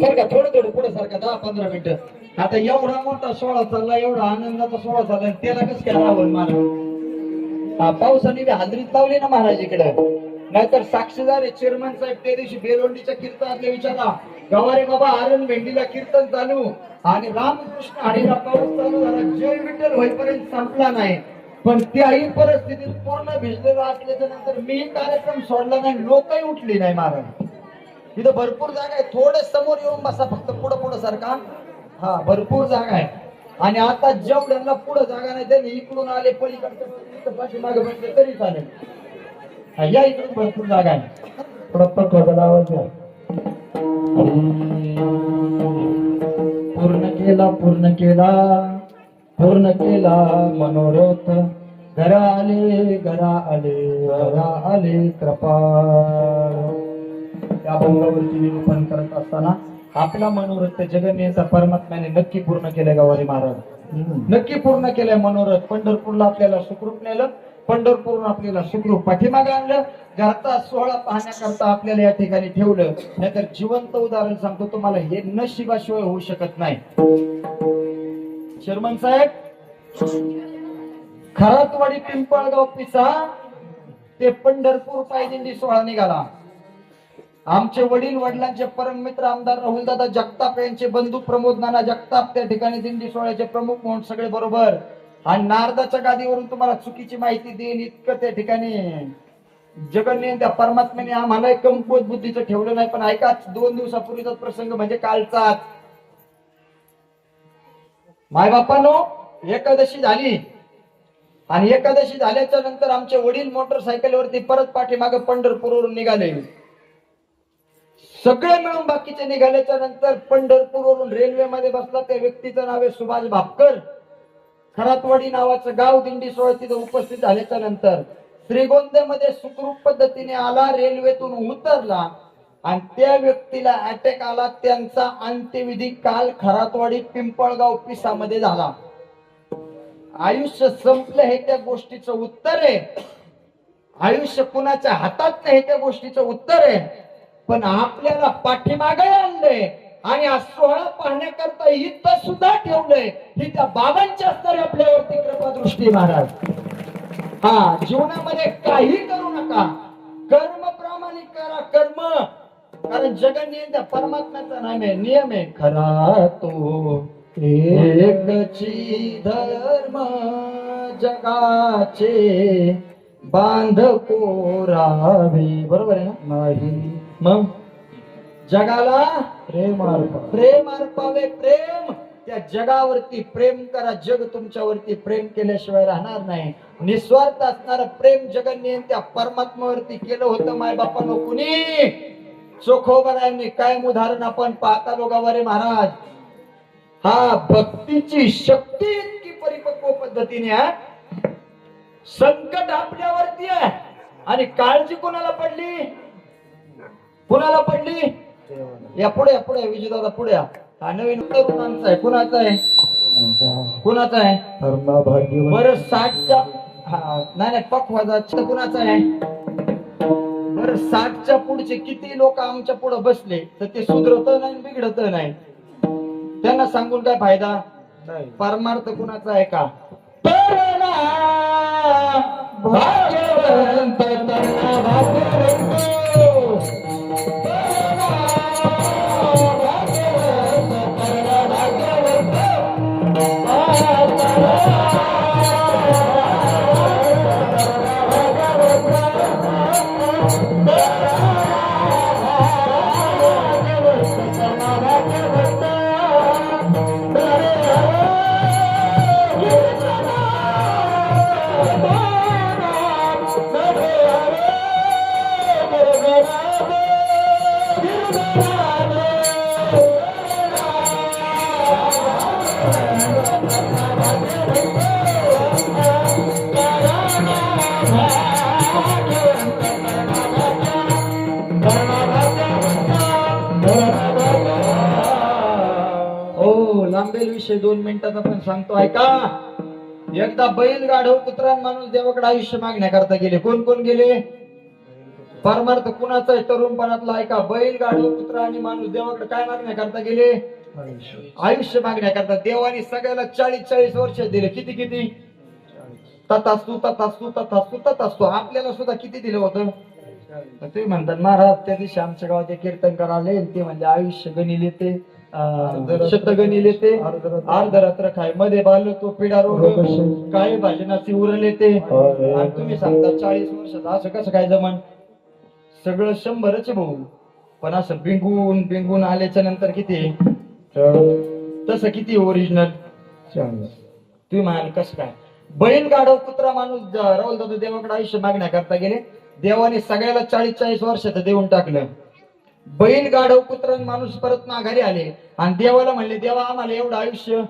सारखा थोडं पुढे सारखा 10-15 मिनिटं. आता एवढा मोठा सोहळा चालला, एवढा आनंदाचा सोहळा चालला, त्याला कसं काय रावण महाराज पावसाने बी हाजरीत लावली ना महाराज इकडे. नाहीतर साक्षीदार चेअरमन साहेब त्या दिवशी बेलवंडीच्या कीर्तनातले विचारा, गवारे बाबा आरण भेंडीला कीर्तन चालू आणि रामकृष्ण हरीला पाऊस चालू झाला, जय विठ्ठल होईपर्यंत संपला नाही. पण त्याही परिस्थितीत पूर्ण भिजलेला असल्याच्या नंतर मी कार्यक्रम सोडला नाही, लोकही उठली नाही महाराज. तिथं भरपूर जागा आहे, थोडे समोर येऊन बसा, फक्त पुढं सारखा. हा भरपूर जागा आहे. आणि आता जेवढ्यांना पुढे जागा नाही त्यांनी इकडून आले, पलीकडे पाठीमागे बसले तरी चालेल. या इकडून भरपूर जागा आहे, थोडा पटवाचा आवाज द्या. पूर्ण केला मनोरथ, घरा आले कृपाळ. त्या भंगावरती निरूपण करत असताना आपला मनोरथ जगन्याचा परमात्म्याने नक्की पूर्ण केलाय. गवारी महाराज नक्की पूर्ण केलाय मनोरथ. पंढरपूरला आपल्याला सुखरूप नेलं, पंढरपूरहून आपल्याला सुखरूप पाठीमागे आणलं. घरचा सोहळा पाहण्याकरता आपल्याला या ठिकाणी ठेवलं. नाहीतर जिवंत उदाहरण सांगतो तुम्हाला, हे नशिबाशिवाय होऊ शकत नाही. शर्मन साहेब, खरातवाडी पिंपळगाव पिसा ते पंढरपूर पायदिंडी सोहळा निघाला. आमचे वडील वडिलांचे परममित्र आमदार राहुलदादा जगताप यांचे बंधू प्रमोद नाना जगताप त्या ठिकाणी दिंडी सोहळ्याचे प्रमुख म्हणून सगळे बरोबर. आणि नारदाच्या गादीवरून तुम्हाला चुकीची माहिती देईन इतकं त्या ठिकाणी जगन्य त्या परमात्म्याने आम्हाला कमकुवत बुद्धीचं ठेवलं नाही. पण ऐका, 2 दिवसापूर्वीचा प्रसंग म्हणजे कालचाच. मायबापांनो, एकादशी झाली आणि एकादशी झाल्याच्या नंतर आमचे वडील मोटरसायकलवरती परत पाठीमागे पंढरपूरवरून निघाले. सगळे मिळून बाकीचे निघाल्याच्या नंतर पंढरपूरवरून रेल्वेमध्ये बसला. त्या व्यक्तीचं नाव आहे सुभाष भापकर. खरातवाडी नावाचं गाव दिंडी सोहळ्यात तिथं उपस्थित झाल्याच्या नंतर श्रीगोंद्यामध्ये सुखरूप पद्धतीने आला, रेल्वेतून उतरला आणि त्या व्यक्तीला अटॅक आला. त्यांचा अंत्यविधी काल खरातवाडी पिंपळगाव पिसामध्ये झाला. आयुष्य संपलं हे त्या गोष्टीचं उत्तर आहे. आयुष्य कुणाच्या हातात नाही हे त्या गोष्टीचं उत्तर आहे. पण आपल्याला पाठीमागे आणलंय आणि हा सोहळा पाहण्याकरता इथं सुद्धा ठेवलंय. ही त्या बाबांच्या स्तरी आपल्यावरती कृपा दृष्टी महाराज. हा, जीवनामध्ये काही करू नका, कर्म प्रामाणिक करा. कर्म, कारण जगन्य त्या परमात्म्याचा नाम आहे, नियम आहे. खरा तो एकची धर्म जगाचे बांध कोरावे. बरोबर आहे ना? नाही मग जगाला प्रेम अर्पावे. प्रेम, त्या जगावरती प्रेम करा. जग तुमच्यावरती प्रेम केल्याशिवाय राहणार नाही. निस्वार्थ असणारं प्रेम जगन्य त्या परमात्म्यावरती केलं होतं. मायबापांनो कुणी चोखोबरायांनी कायम उदाहरण आपण पाहता लोकांवरे महाराज. हा, भक्तीची शक्ती इतकी परिपक्व पद्धतीने आहे. संकट आपल्यावरती आहे आणि काळजी कोणाला पडली? कुणाला पडली? या पुढे पुढे विजयदादा पुढे. हा नवीन तरुणांचा आहे. कुणाचा आहे? कुणाचा आहे? बरं 60च्या नाही पक्वाचा कुणाचा आहे? बरं 60च्या पुढचे किती लोक आमच्या पुढे बसले तर ते सुधरत नाही बिघडत नाही. त्यांना सांगून काय फायदा? परमार्थ कुणाचा आहे का? भाग्यवंत लांबेल विषय 2 मिनिटात आपण सांगतो ऐका. एकदा बैल गाढव कुत्रा माणूस देवाकडे आयुष्य मागण्याकरता गेले. कोण कोण गेले? परमार्थ कुणाचा आहे? तरुणपणातला ऐका. बैल गाढव कुत्रा आणि माणूस देवाकडे काय मागण्याकरता गेले? आयुष्य मागण्याकरता. देवाने सगळ्याला 40-40 वर्ष दिले. किती किती? तथास्तु तथास्तु तथास्तु तथास्तु. आपल्याला सुद्धा किती दिलं होतं? तुम्ही म्हणतात महाराज त्या दिवशी आमच्या गावात कीर्तनकार आले, ते म्हणजे आयुष्य गणिले ते शतगणी ते अर्धरात्र खाय मध्ये बाल तो पिढा रोग काय भाजनाची उरले ते. आणि तुम्ही सांगता 40 वर्षात असं कसं काय जमन? सगळं 100च भाऊ. पण असं बिंगून बिंगून आल्याच्या नंतर किती? तसं किती ओरिजिनल? तुम्ही म्हणाल कसं काय? बैल गाढव कुत्रा माणूस राहुल दादा देवाकडे आयुष्य मागण्याकरता गेले. देवाने सगळ्याला 40-40 वर्षाचं देऊन टाकलं. बैल गाढव कुत्रा माणूस परत माघारी आले आणि देवाला म्हणले, देवा आम्हाला एवढं आयुष्य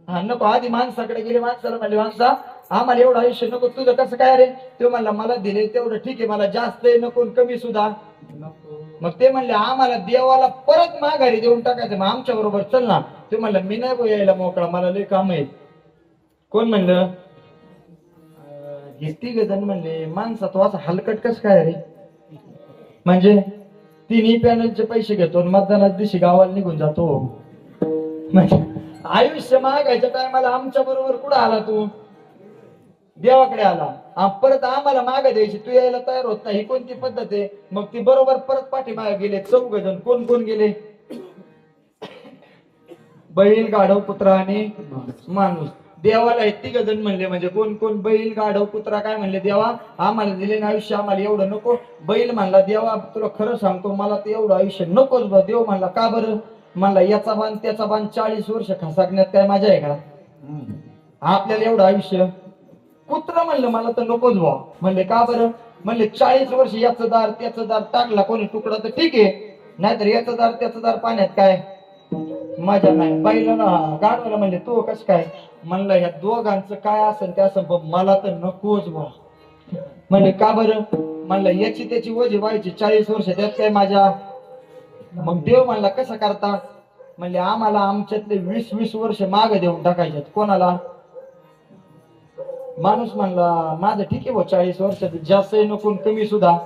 नको. आधी माणसाकडे गेले, माणसाला म्हणले, माणसा आम्हाला एवढं आयुष्य नको. तुझं कसं काय रे? तो म्हणला, मला दिले तेवढं ठीक आहे, मला जास्त नको कमी सुद्धा नको. मग ते म्हणले, आम्हाला देवाला परत माघारी देऊन टाकायचं, मग आमच्या बरोबर चल ना. ते म्हणला, मी नाही यायला मोकळा, मला लय काम आहे. कोण म्हणलं? हे तिघ जण म्हणले माणसा तो असा हलकट कस काय रे, म्हणजे तिन्ही पॅनलचे पैसे घेतो आणि मतदानाच्या दिवशी गावाला निघून जातो. म्हणजे आयुष्य मागायच्या टायमाला आमच्या बरोबर कुठं आला तू, देवाकडे आला, परत आम्हाला माग द्यायची, तू यायला तयार होत नाही, ही कोणती पद्धत आहे. मग ती बरोबर परत पाठीमागे गेले 4 जण. कोण कोण गेले, बैल गाढव कुत्रा आणि माणूस. देवाला 3 जण म्हणले, म्हणजे कोण कोण, बैल गाढव कुत्रा काय म्हणले, देवा आम्हाला दिले ना आयुष्य, आम्हाला एवढं नको. बैल म्हणला देवा तुला खरं सांगतो मला ते एवढं आयुष्य नकोच बा. देव म्हणला का बरं, म्हणला याचा बाण त्याचा बाण 40 वर्ष खसाकण्यात काय मजा आहे का, आपल्याला एवढं आयुष्य. कुत्रा म्हणलं मला तर नकोच बा. म्हणले का बरं, म्हणले 40 वर्ष याचं दार त्याचं दार टाकला कोणी तुकडा तर ठीक आहे, नाहीतर याचं दार त्याचं दार पाण्यात काय मजा नाही. बैलाला गाडवाला म्हणले तो कस काय, म्हणलं ह्या दोघांचं काय असेल ते असं पण मला तर नकोच बा. म्हणले का बरं, म्हणलं याची त्याची वजी व्हायची 40 वर्ष त्यात काय माझ्या. मग देव म्हणला कसं करता, म्हणले आम्हाला आमच्यातले 20-20 वर्ष माग देऊन टाकायचे. कोणाला, माणूस म्हणला माझं ठीक आहे बा 40 वर्षात, जास्तही नको कमी सुद्धा.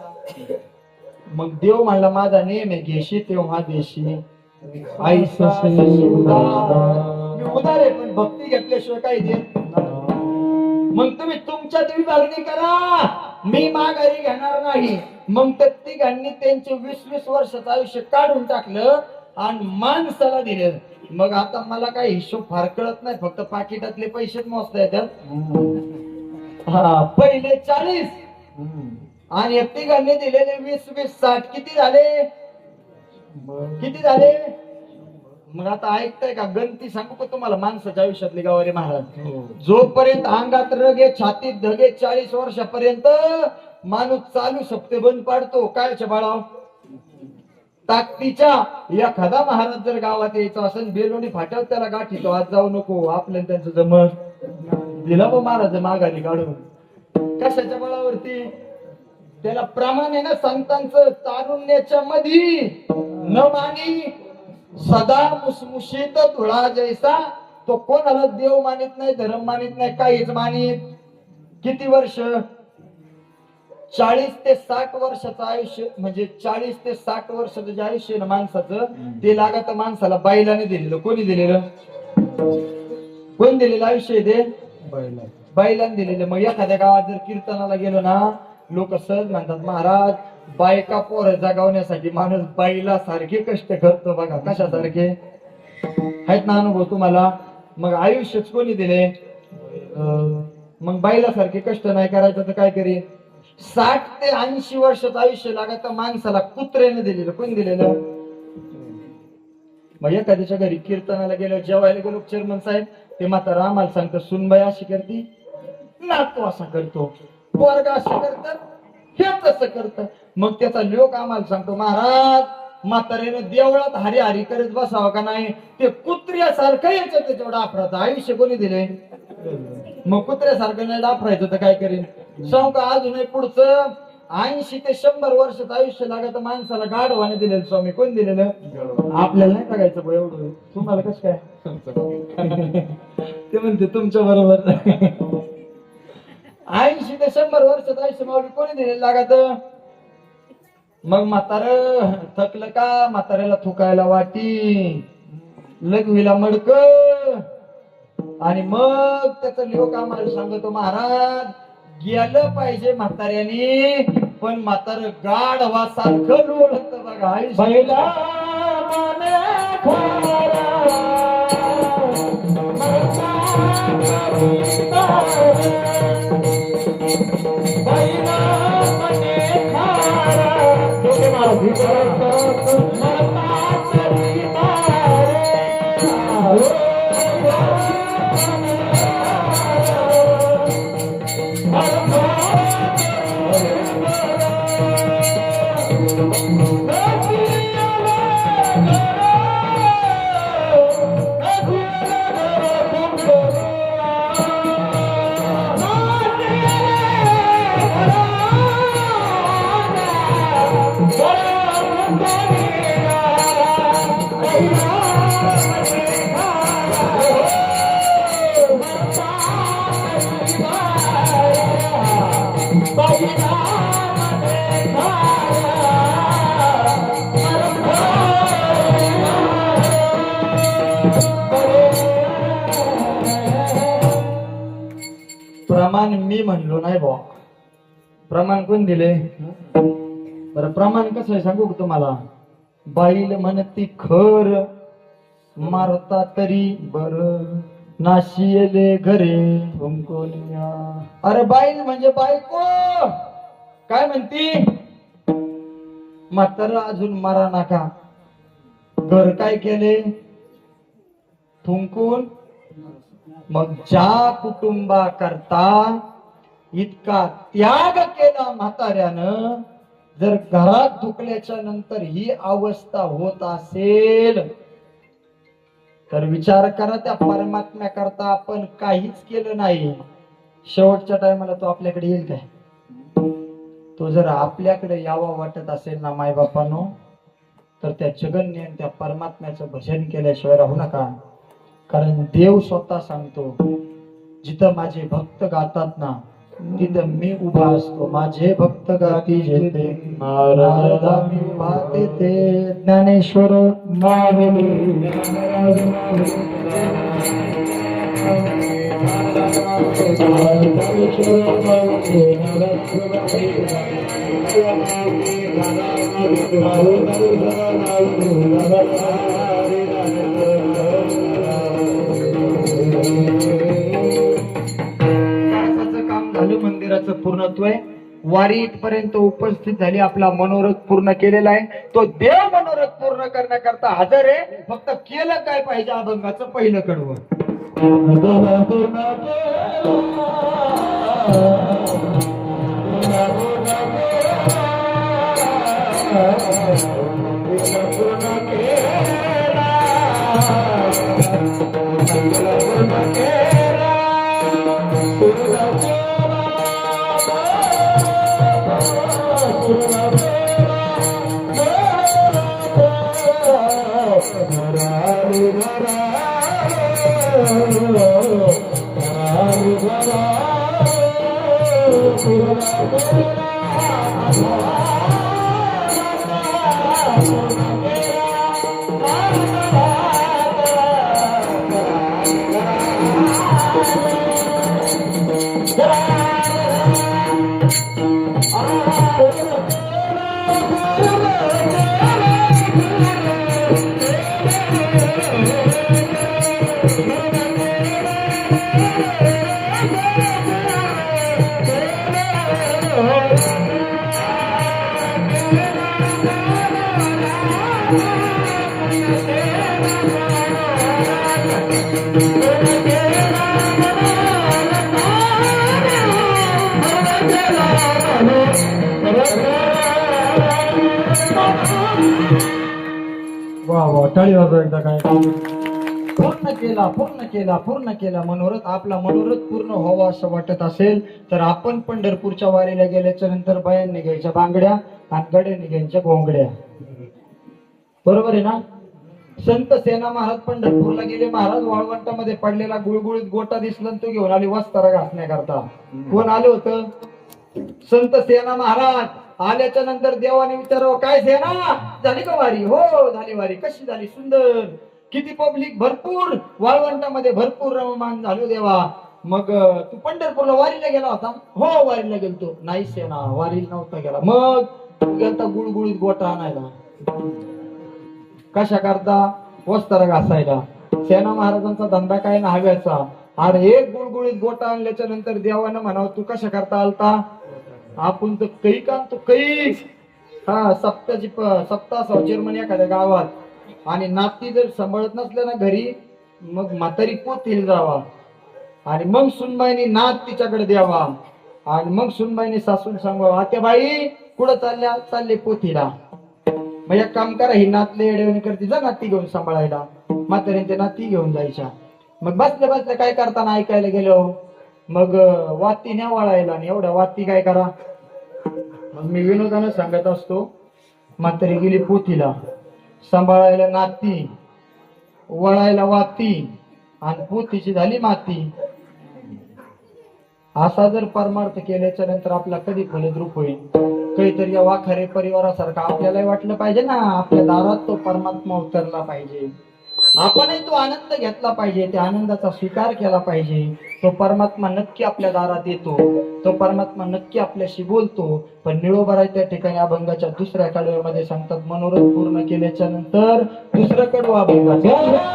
मग देव म्हणला माझा नेम आहे, घेशी तेव्हा देशी आईसा उदार. मी उदार आहे पण भक्ती घेतल्याशिवाय काही देत. मग तुम्ही तुमच्यात विभागणी करा, मी माघारी घेणार नाही. मग त्या तिघांनी त्यांचे 20-20 वर्षाचं आयुष्य काढून टाकलं आणि माणसाला दिलं. मग आता मला काही हिशोब फार कळत नाही, फक्त पाकिटातले पैसेच मोजता येतात. हा पहिले 40 आणि तिघांनी दिलेले 20-20 60 किती झाले, किती झाले. मग आता ऐकताय का, गणती सांगू का तुम्हाला माणसाच्या आयुष्यातली गवारी महाराज. जोपर्यंत अंगात रग आहे छातीत धगे 40 वर्षापर्यंत माणूस चालू शकते बंद पाडतो. कायच्या बाळाव ताकदीच्या. एखादा महाराज जर गावात यायचा असेल बेलोणी फाट्यावर त्याला गाठी तो आज जाऊ नको, आपल्याला त्यांचं जमत दिला मग महाराज माघारी काढून. कशाच्या बळावरती, त्याला प्रमाण आहे ना संतांचं, तारुण्याच्या मध्ये न मानी सदा मुसमुशीत धुळा जैसा. तो कोणाला देव मानित नाही, धर्म मानित नाही, काहीच मानित. किती वर्ष, 40 ते 60 वर्षाचं आयुष्य, म्हणजे 40 ते 60 वर्षाचं जे आयुष्य आहे ना माणसाचं, ते लागत माणसाला बैलाने दिलेलं. कोणी दिलेलं, कोण दिलेलं आयुष्य ते बैलाने दिलेलं. मग एखाद्या गावात जर कीर्तनाला गेलो ना, लोक सहज म्हणतात महाराज बायका पोर जगावण्यासाठी माणूस बैला सारखे कष्ट करतो. बघा कशासारखे आहेत ना अनुभव तुम्हाला. मग आयुष्यच कोणी दिले, मग बैला सारखे कष्ट नाही करायचं तर काय करेल. 60 ते 80 वर्षाचं आयुष्य लागत माणसाला कुत्र्याने दिलेलं. कोण दिलेलं, मग एखाद्याच्या घरी कीर्तनाला गेलो, जेवायला गेलो, चेअरमन साहेब ते म्हातारा आम्हाला सांगतो सुनबाई अशी करती, नातू असा करतो, पोरगा असं करतात, हे तसं करत. मग त्याचा लोक आम्हाला सांगतो महाराज म्हाताऱ्यानं देवळात हरी हरी करत बसावं का नाही, ते कुत्र्यासारखं याच्यात तेवढं आपराचं आयुष्य कोणी दिले. मग कुत्र्यासारखं नाही डाफरायचं तर काय करेल. सांग का अजूनही पुढचं 80 ते 100 वर्षाचं आयुष्य लागत माणसाला गाढवाने दिलेलं. स्वामी कोण दिलेलं, आपल्याला नाही बघायचं बा एवढं, तुम्हाला कसं काय. ते म्हणते तुमच्या बरोबर 80 ते 100 वर्षाचं आयुष्य माऊली कोणी दिलेलं लागत. मग म्हातार थकलं का, म्हाताऱ्याला थुकायला वाटी, लघवीला मडक, आणि मग त्याचा लोक आम्हाला सांगतो महाराज गेलं पाहिजे म्हाताऱ्याने, पण म्हातार गाढवासारखं लोळत बघा आयुष्य. प्रमाण मी म्हणलो नाही बा. प्रमाण कोण दिले? बरं प्रमाण कसं आहे सांगू का तुम्हाला? बाईल म्हणती खर, मारता तरी बर, नाशियले घरे हुंकोनिया. अरे बाईल म्हणजे बायको. काय म्हणती? म्हातारा अजून मारा नाका. घर काय केले? थुंकून. मग ज्या कुटुंबा करता इतका त्याग केला म्हाताऱ्यानं, जर घरात दुखल्याच्या नंतर ही अवस्था होत असेल तर विचार करा, त्या परमात्म्या करता आपण काहीच केलं नाही. शेवटच्या टायमाला तो आपल्याकडे येईल काय? तो जर आपल्याकडे यावा वाटत असेल ना माय बापानो, तर त्या जगन्य त्या परमात्म्याचं भजन केल्याशिवाय राहू नका. कारण देव स्वतः सांगतो, जिथं माझे भक्त गातात ना तिथं मी उभा असतो. माझे भक्त गाती जेते नारदा मी उभा तेथे. ज्ञानेश्वर मंदिराचं पूर्णत्व आहे. वारी इथपर्यंत उपस्थित झाली, आपला मनोरथ पूर्ण केलेला आहे. तो देव मनोरथ पूर्ण करण्याकरता हजर आहे. फक्त केलं काय पाहिजे? अभंगाचं पहिलं कडवं. वा वा, टाळी वाजवा एकदा. काय पूर्ण केला मनोरथ. आपला मनोरथ पूर्ण व्हावा असं वाटत असेल तर आपण पंढरपूरच्या वारीला गेल्याच्या नंतर बायांनी घ्यायच्या बांगड्या आणि गड्यांनी घ्यायच्या गोंगड्या. बरोबर आहे ना? संत सेना महाराज पंढरपूरला गेले. महाराज वाळवंटामध्ये पडलेला गुळगुळीत गोटा दिसला, तो घेऊन आले वस्तारा घासण्याकरता. कोण आलं होतं? संत सेना महाराज. आल्याच्या नंतर देवाने विचारावं, काय सेना झाली का वारी? हो झाली वारी. कशी झाली? सुंदर. किती पब्लिक? भरपूर. वाळवंटामध्ये भरपूर रममान झालो देवा. मग तू पंढरपूरला वारीला गेला होता? हो वारीला गेलतो. नाही सेना, वारीला नव्हता गेला. मग गेलता गुळगुळीत गोटा आणायला. कशा करता? वस्तारा घासायला. सेना महाराजांचा धंदा काय ना हव्याचा. अरे एक गुळगुळीत गोटा आणल्याच्या नंतर देवानं म्हणावं, तू कशा करता आलता? आपण तर कैक आणतो, कैक. हा, सप्ताह सावचेर म्हणे एखाद्या गावात, आणि नाती जर सांभाळत नसल्या ना घरी, मग म्हातारी पोतील जावा आणि मग सुनबाईनी नात तिच्याकडे द्यावा. आणि मग सुनबाईनी सासून सांगावं, आत्या बाई कुठं चालल्या? चालले पोथीला. मग एक काम करा, ही नातले येडवणी करते, जा नाती घेऊन सांभाळायला. म्हाताऱ्यांच्या नाती घेऊन जायच्या. मग बसल्या बसल्या काय करताना ऐकायला गेलो, मग वाती न्या वळायला. आणि एवढ्या वाती काय करा? मग मी विनोदानं सांगत असतो, म्हातारी गेली पोथीला, सांभाळायला नाती, वळायला वाती, आणि पोथीची झाली माती. असा जर परमार्थ केल्याच्या नंतर आपला कधी फलद्रूप होईल? काहीतरी या वाखारे परिवारासारखा आपल्याला वाटलं पाहिजे ना, आपल्या दारात तो परमात्मा उतरला पाहिजे. आपणही तो आनंद घेतला पाहिजे, त्या आनंदाचा स्वीकार केला पाहिजे. तो परमात्मा नक्की आपल्या दारात येतो, तो परमात्मा नक्की आपल्याशी बोलतो. पण निळोबाराय त्या ठिकाणी अभंगाच्या दुसऱ्या कडव्यामध्ये सांगतात, मनोरथ पूर्ण केल्याच्या नंतर दुसरं कडवं अभंगाचं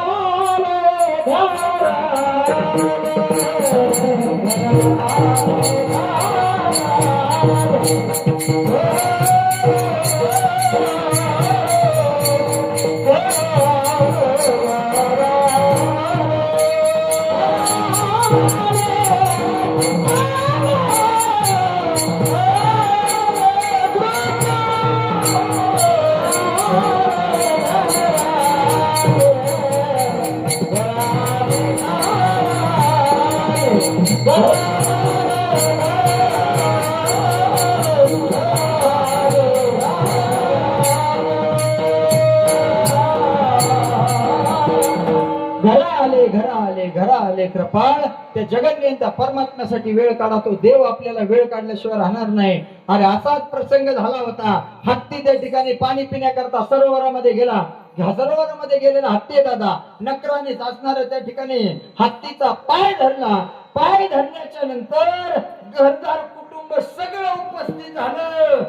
घरा आले कृपाळ. त्या जगन्यंता परमात्म्यासाठी वेळ काढा. तो देव आपल्याला वेळ काढल्याशिवाय राहणार नाही. अरे असाच प्रसंग झाला होता. हत्ती त्या ठिकाणी पाणी पिण्याकरता सरोवरामध्ये गेला. सरोवरामध्ये गेलेला हत्ती दादा नकराने असणाऱ्या त्या ठिकाणी हत्तीचा पाय धरला. पाय धरण्याच्या नंतर घरदार कुटुंब सगळं उपस्थित झालं.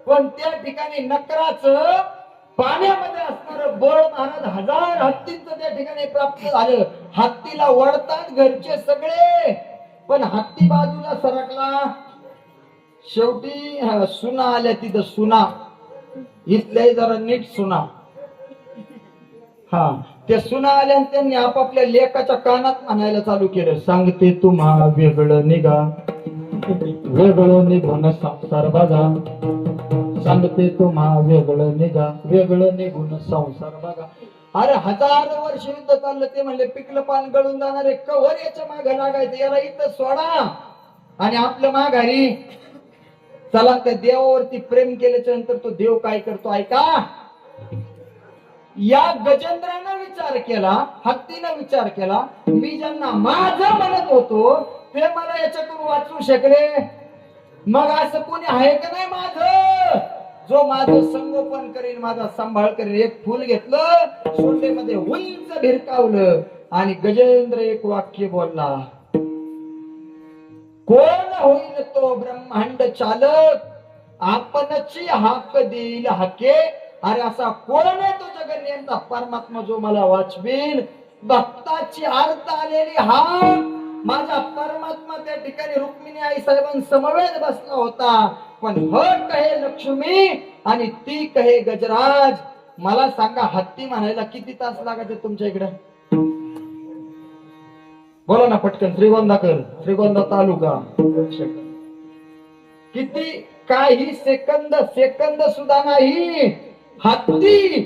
पण त्या ठिकाणी नकराचं पाण्यामध्ये असणारं बळ महाराज 1000 हत्तींचं त्या ठिकाणी प्राप्त झालं. हत्तीला वळतात घरचे सगळे, पण हत्ती बाजूला सरकला. शेवटी सुना आल्या तिथं. सुना इथल्या जरा नीट सुना. त्या सुना आल्या आणि त्यांनी आपापल्या लेकाच्या कानात म्हणायला चालू केलं, सांगते तुम्हा वेगळं निघा, वेगळं निघून संसार बघा. सांगते तुम्हा वेगळं निघा, वेगळं निघून संसार बघा. अरे 1000 वर्ष युद्ध चाललं. ते म्हणले पिकलं पान गळून जाणार आहे, कवर याच्या मागे लागायचं, याला इथं सोडा आणि आपलं माघारी चला. त्या देवावरती प्रेम केल्याच्या नंतर तो देव काय करतो ऐका. या गजेंद्रानं विचार केला, हत्तीनं विचार केला, मी ज्यांना माझं म्हणत होतो ते मला याच्यातून वाचवू शकले, मग असं कोणी आहे का नाही माझं, जो माझं संगोपन करेल, माझा सांभाळ करेल. एक फुल घेतलं, सोंडेमध्ये उंच भिरकावलं आणि गजेंद्र एक वाक्य बोलला, कोण होईल तो ब्रह्मांड चालक, आपणची हाक देईल हाके. अरे असा कोण आहे तो जगन्यंता परमात्मा जो मला वाचवेल. भक्ताची आर्त आलेली हाक. माझा परमात्मा त्या ठिकाणी रुक्मिणी आई साहेबांसमवेत बसला होता, पण ह कहे लक्ष्मी आणि ती कहे गजराज. मला सांगा हत्ती म्हणायला किती तास लागायचे तुमच्या इकडे? बोला ना पटकन. श्रीगोंदाकर, श्रीगोंदा तालुका. किती? काही सेकंद सुद्धा नाही. हत्ती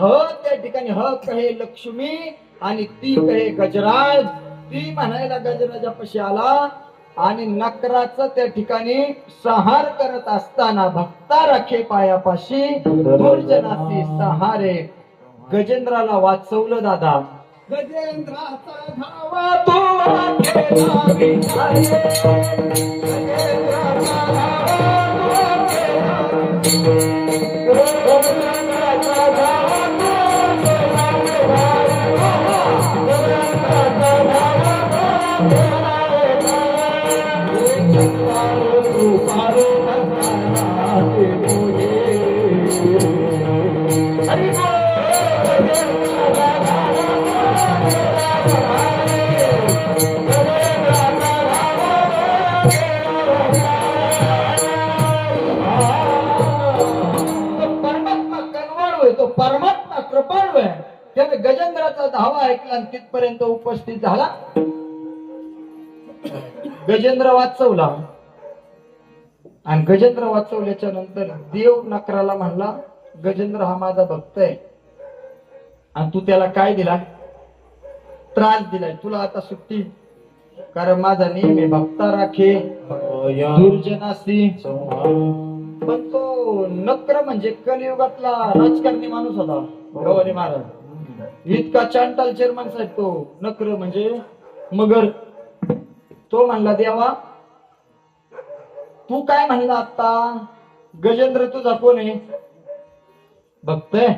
त्या ठिकाणी ह कहे लक्ष्मी आणि ती कहे गजराज. ती म्हणायला गजराजापाशी आला आणि नकराचं त्या ठिकाणी संहार करत असताना भक्ता राखे पायापाशी दुर्जनासी संहारे. गजेंद्राला वाचवलं दादा. गजेंद्राचा धावा तो केला विचारे, गजेंद्राचा धावा तो परमात्मा कृपाळू आहे. त्याने गजेंद्राचा धावा ऐकला आणि तिथपर्यंत उपस्थित झाला. गजेंद्र वाचवला आणि गजेंद्र वाचवल्याच्या नंतर देव नकराला म्हणला, गजेंद्र हा माझा भक्त आहे आणि तू त्याला काय दिला? त्रास दिलाय. तुला आता सुट्टी, कारण माझा नेम आहे भक्ता राखे दुर्जनासी. पण तो नक्र म्हणजे कलियुगातला राजकारणी माणूस होता गवारी महाराज. इतका चांटाल चेअरमन साहेब तो नक्र म्हणजे मगर. तो म्हणला, देवा तू काय म्हणला आता? गजेंद्र तुझा कोण आहे? भक्त आहे.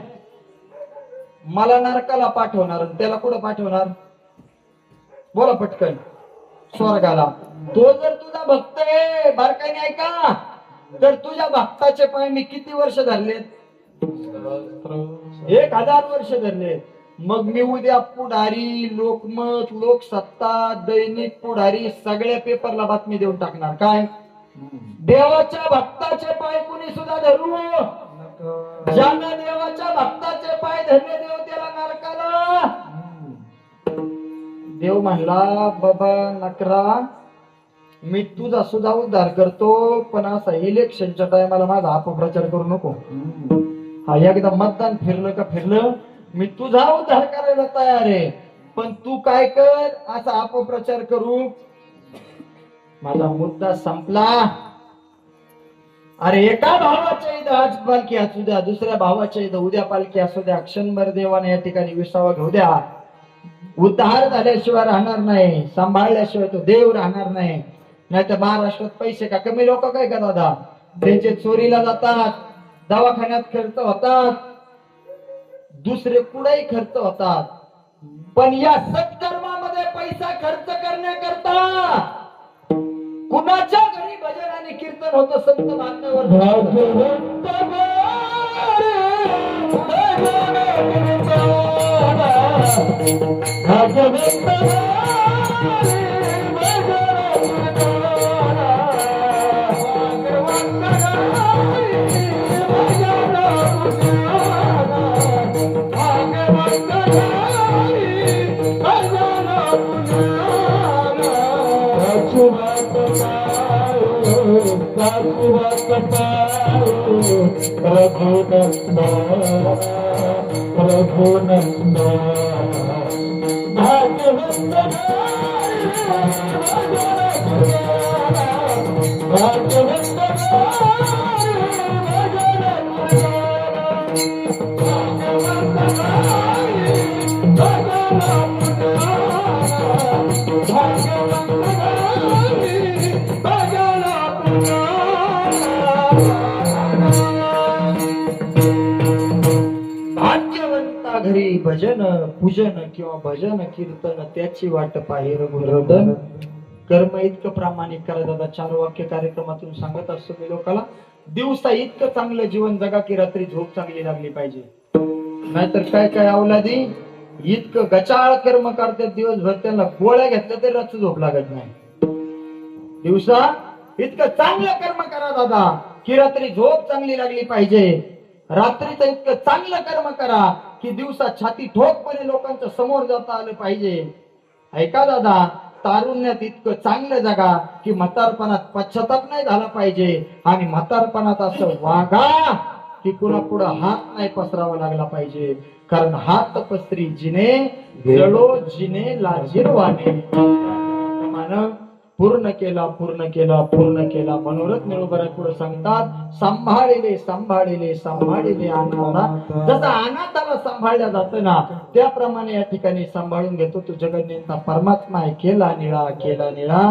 मला नरकाला पाठवणार आणि त्याला कुठं पाठवणार? बोला पटकन. स्वर्गाला. तो जर तुझा भक्त आहे, बारकाईने ऐका, तर तुझ्या भक्ताचे पाय मी किती वर्ष धरलेत? 1000 वर्ष धरलेत. मग मी उद्या पुढारी, लोकमत, लोकसत्ता, दैनिक पुढारी सगळ्या पेपरला बातमी देऊन टाकणार. काय? देवाच्या भक्ताचे पाय कुणी सुद्धा धरू, ज्यानं देवाच्या भक्ताचे पाय धरले देव त्याला नरकाला. देव म्हणला, बाबा नकरा, मी तुझा सुद्धा उद्धार करतो, पण असा इलेक्शनच्या टायमाला माझा अपप्रचार करू नको. हा एकदा मतदान फिरलं का फिरलं, मी तुझा उद्धार करायला तयार आहे, पण तू काय कर, असा अपप्रचार करू. माझा मुद्दा संपला. अरे एका भावाच्या इथं आज पालखी असू द्या, दुसऱ्या भावाच्या इथं उद्या पालखी असू द्या, क्षणभर देवाने या ठिकाणी विसावा घेऊ द्या. उद्धार झाल्याशिवाय राहणार नाही, सांभाळल्याशिवाय तो देव राहणार नाही. नाही तर महाराष्ट्रात पैसे का कमी लोक काय का दादा, त्यांचे चोरीला जातात, दवाखान्यात खर्च होतात, दुसरे कुठेही खर्च होतात. पण या सत्कर्मामध्ये पैसा खर्च करण्याकरता कुणाच्या घरी भजन आणि कीर्तन होतं, संत मान्यवर भाग्यवंता घरी भजन पूजन किंवा भजन कीर्तन त्याची वाट पाहे रघुनंदन. कर्म इतकं प्रामाणिक करा दादा. 4 वाक्य कार्यक्रमातून सांगत असतो मी लोकांना. दिवसा इतकं चांगलं जीवन जगा की रात्री झोप चांगली लागली पाहिजे. नाहीतर काय काय अवलादी इतकं गचाळ कर्म करतात दिवसभर, त्यांना गोळ्या घेतल्या तरी रात्री झोप लागत नाही. दिवसा इतकं चांगलं कर्म करा दादा की रात्री झोप चांगली लागली पाहिजे. रात्रीचं इतकं चांगलं कर्म करा की दिवसा छाती ठोकपणे लोकांच्या समोर जाता आलं पाहिजे. ऐका दादा, तारुण्यात इतकं चांगलं जगा की म्हातारपणात पश्चाताप नाही झाला पाहिजे. आणि म्हातारपणात असं वागा की कुणा पुढं हात नाही पसरावा लागला पाहिजे. कारण हात पसरी जिने जळो जिने लाजिरवाने. पूर्ण केला पूर्ण केला पूर्ण केला. मनोरथ निरोबरा पुढे सांगतात, सांभाळिले सांभाळिले सांभाळिले अनाथा. जसं अनाथाला सांभाळल्या जातं ना, त्याप्रमाणे या ठिकाणी सांभाळून घेतो तो जगन्यंता परमात्मा आहे. केला निळा केला निळा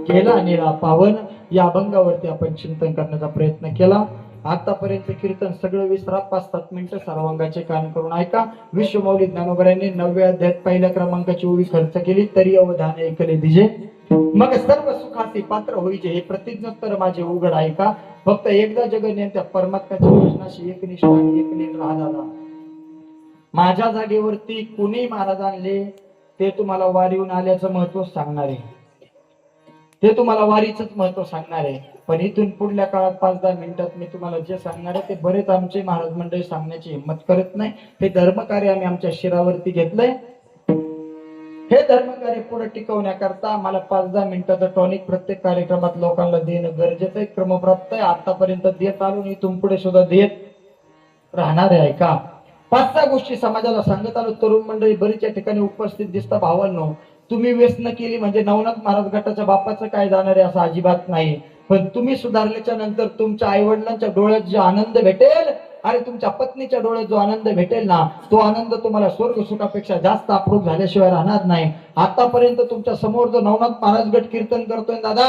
केला निळा पावन. या अभंगावरती आपण चिंतन करण्याचा प्रयत्न केला. आतापर्यंत कीर्तन सगळं विसरा. 5-7 मिनिटं सर्वांगाचे कान करून ऐका. विश्वमौली ज्ञानोबरांनी 9व्या अध्यायात पहिल्या क्रमांकाची ओवी खर्च केली. तरी अवधान ऐकले दिजे, मग सर्व सुखासी पात्र होईचे. हे प्रतिज्ञोत्तर माझे उघड ऐका. फक्त एकदा जगन्यंत्या परमात्म्याच्या वचनाशी एकनिष्ठ आणि एकनीट राहा दादा. माझ्या जागेवरती कुणी महाराज आणले ते तुम्हाला वारीहून आल्याचं महत्व सांगणार आहे. ते तुम्हाला वारीच महत्व सांगणार आहे. पण इथून पुढल्या काळात 5-10 मिनिटात मी तुम्हाला जे सांगणार आहे ते बरेच आमचे महाराज मंडळी सांगण्याची हिंमत करत नाही. हे धर्मकार्य आम्ही आमच्या शिरावरती घेतलंय. हे धर्मकार्य पुढे टिकवण्याकरता मला 5-10 मिनिटाचं टॉनिक प्रत्येक कार्यक्रमात लोकांना देणं गरजेचं आहे. क्रमप्राप्त आहे. आतापर्यंत देत आलो, इथून पुढे सुद्धा देत राहणार आहे. का 5-6 गोष्टी समाजाला सांगत आलो. तरुण मंडळी बरीच या ठिकाणी उपस्थित दिसता. भावांनो, तुम्ही व्यसन केली म्हणजे नवनाथ महाराज गटाच्या बापाचं काय जाणार आहे असं अजिबात नाही. पण तुम्ही सुधारल्याच्या नंतर तुमच्या आई वडिलांच्या डोळ्यात जे आनंद भेटेल अरे तुमच्या पत्नीच्या डोळ्यात जो आनंद भेटेल ना, तो आनंद तुम्हाला स्वर्ग सुखापेक्षा जास्त अप्रूप झाल्याशिवाय राहणार नाही. आतापर्यंत तुमच्या समोर जो नवनाथ महाराज गट कीर्तन करतोय दादा,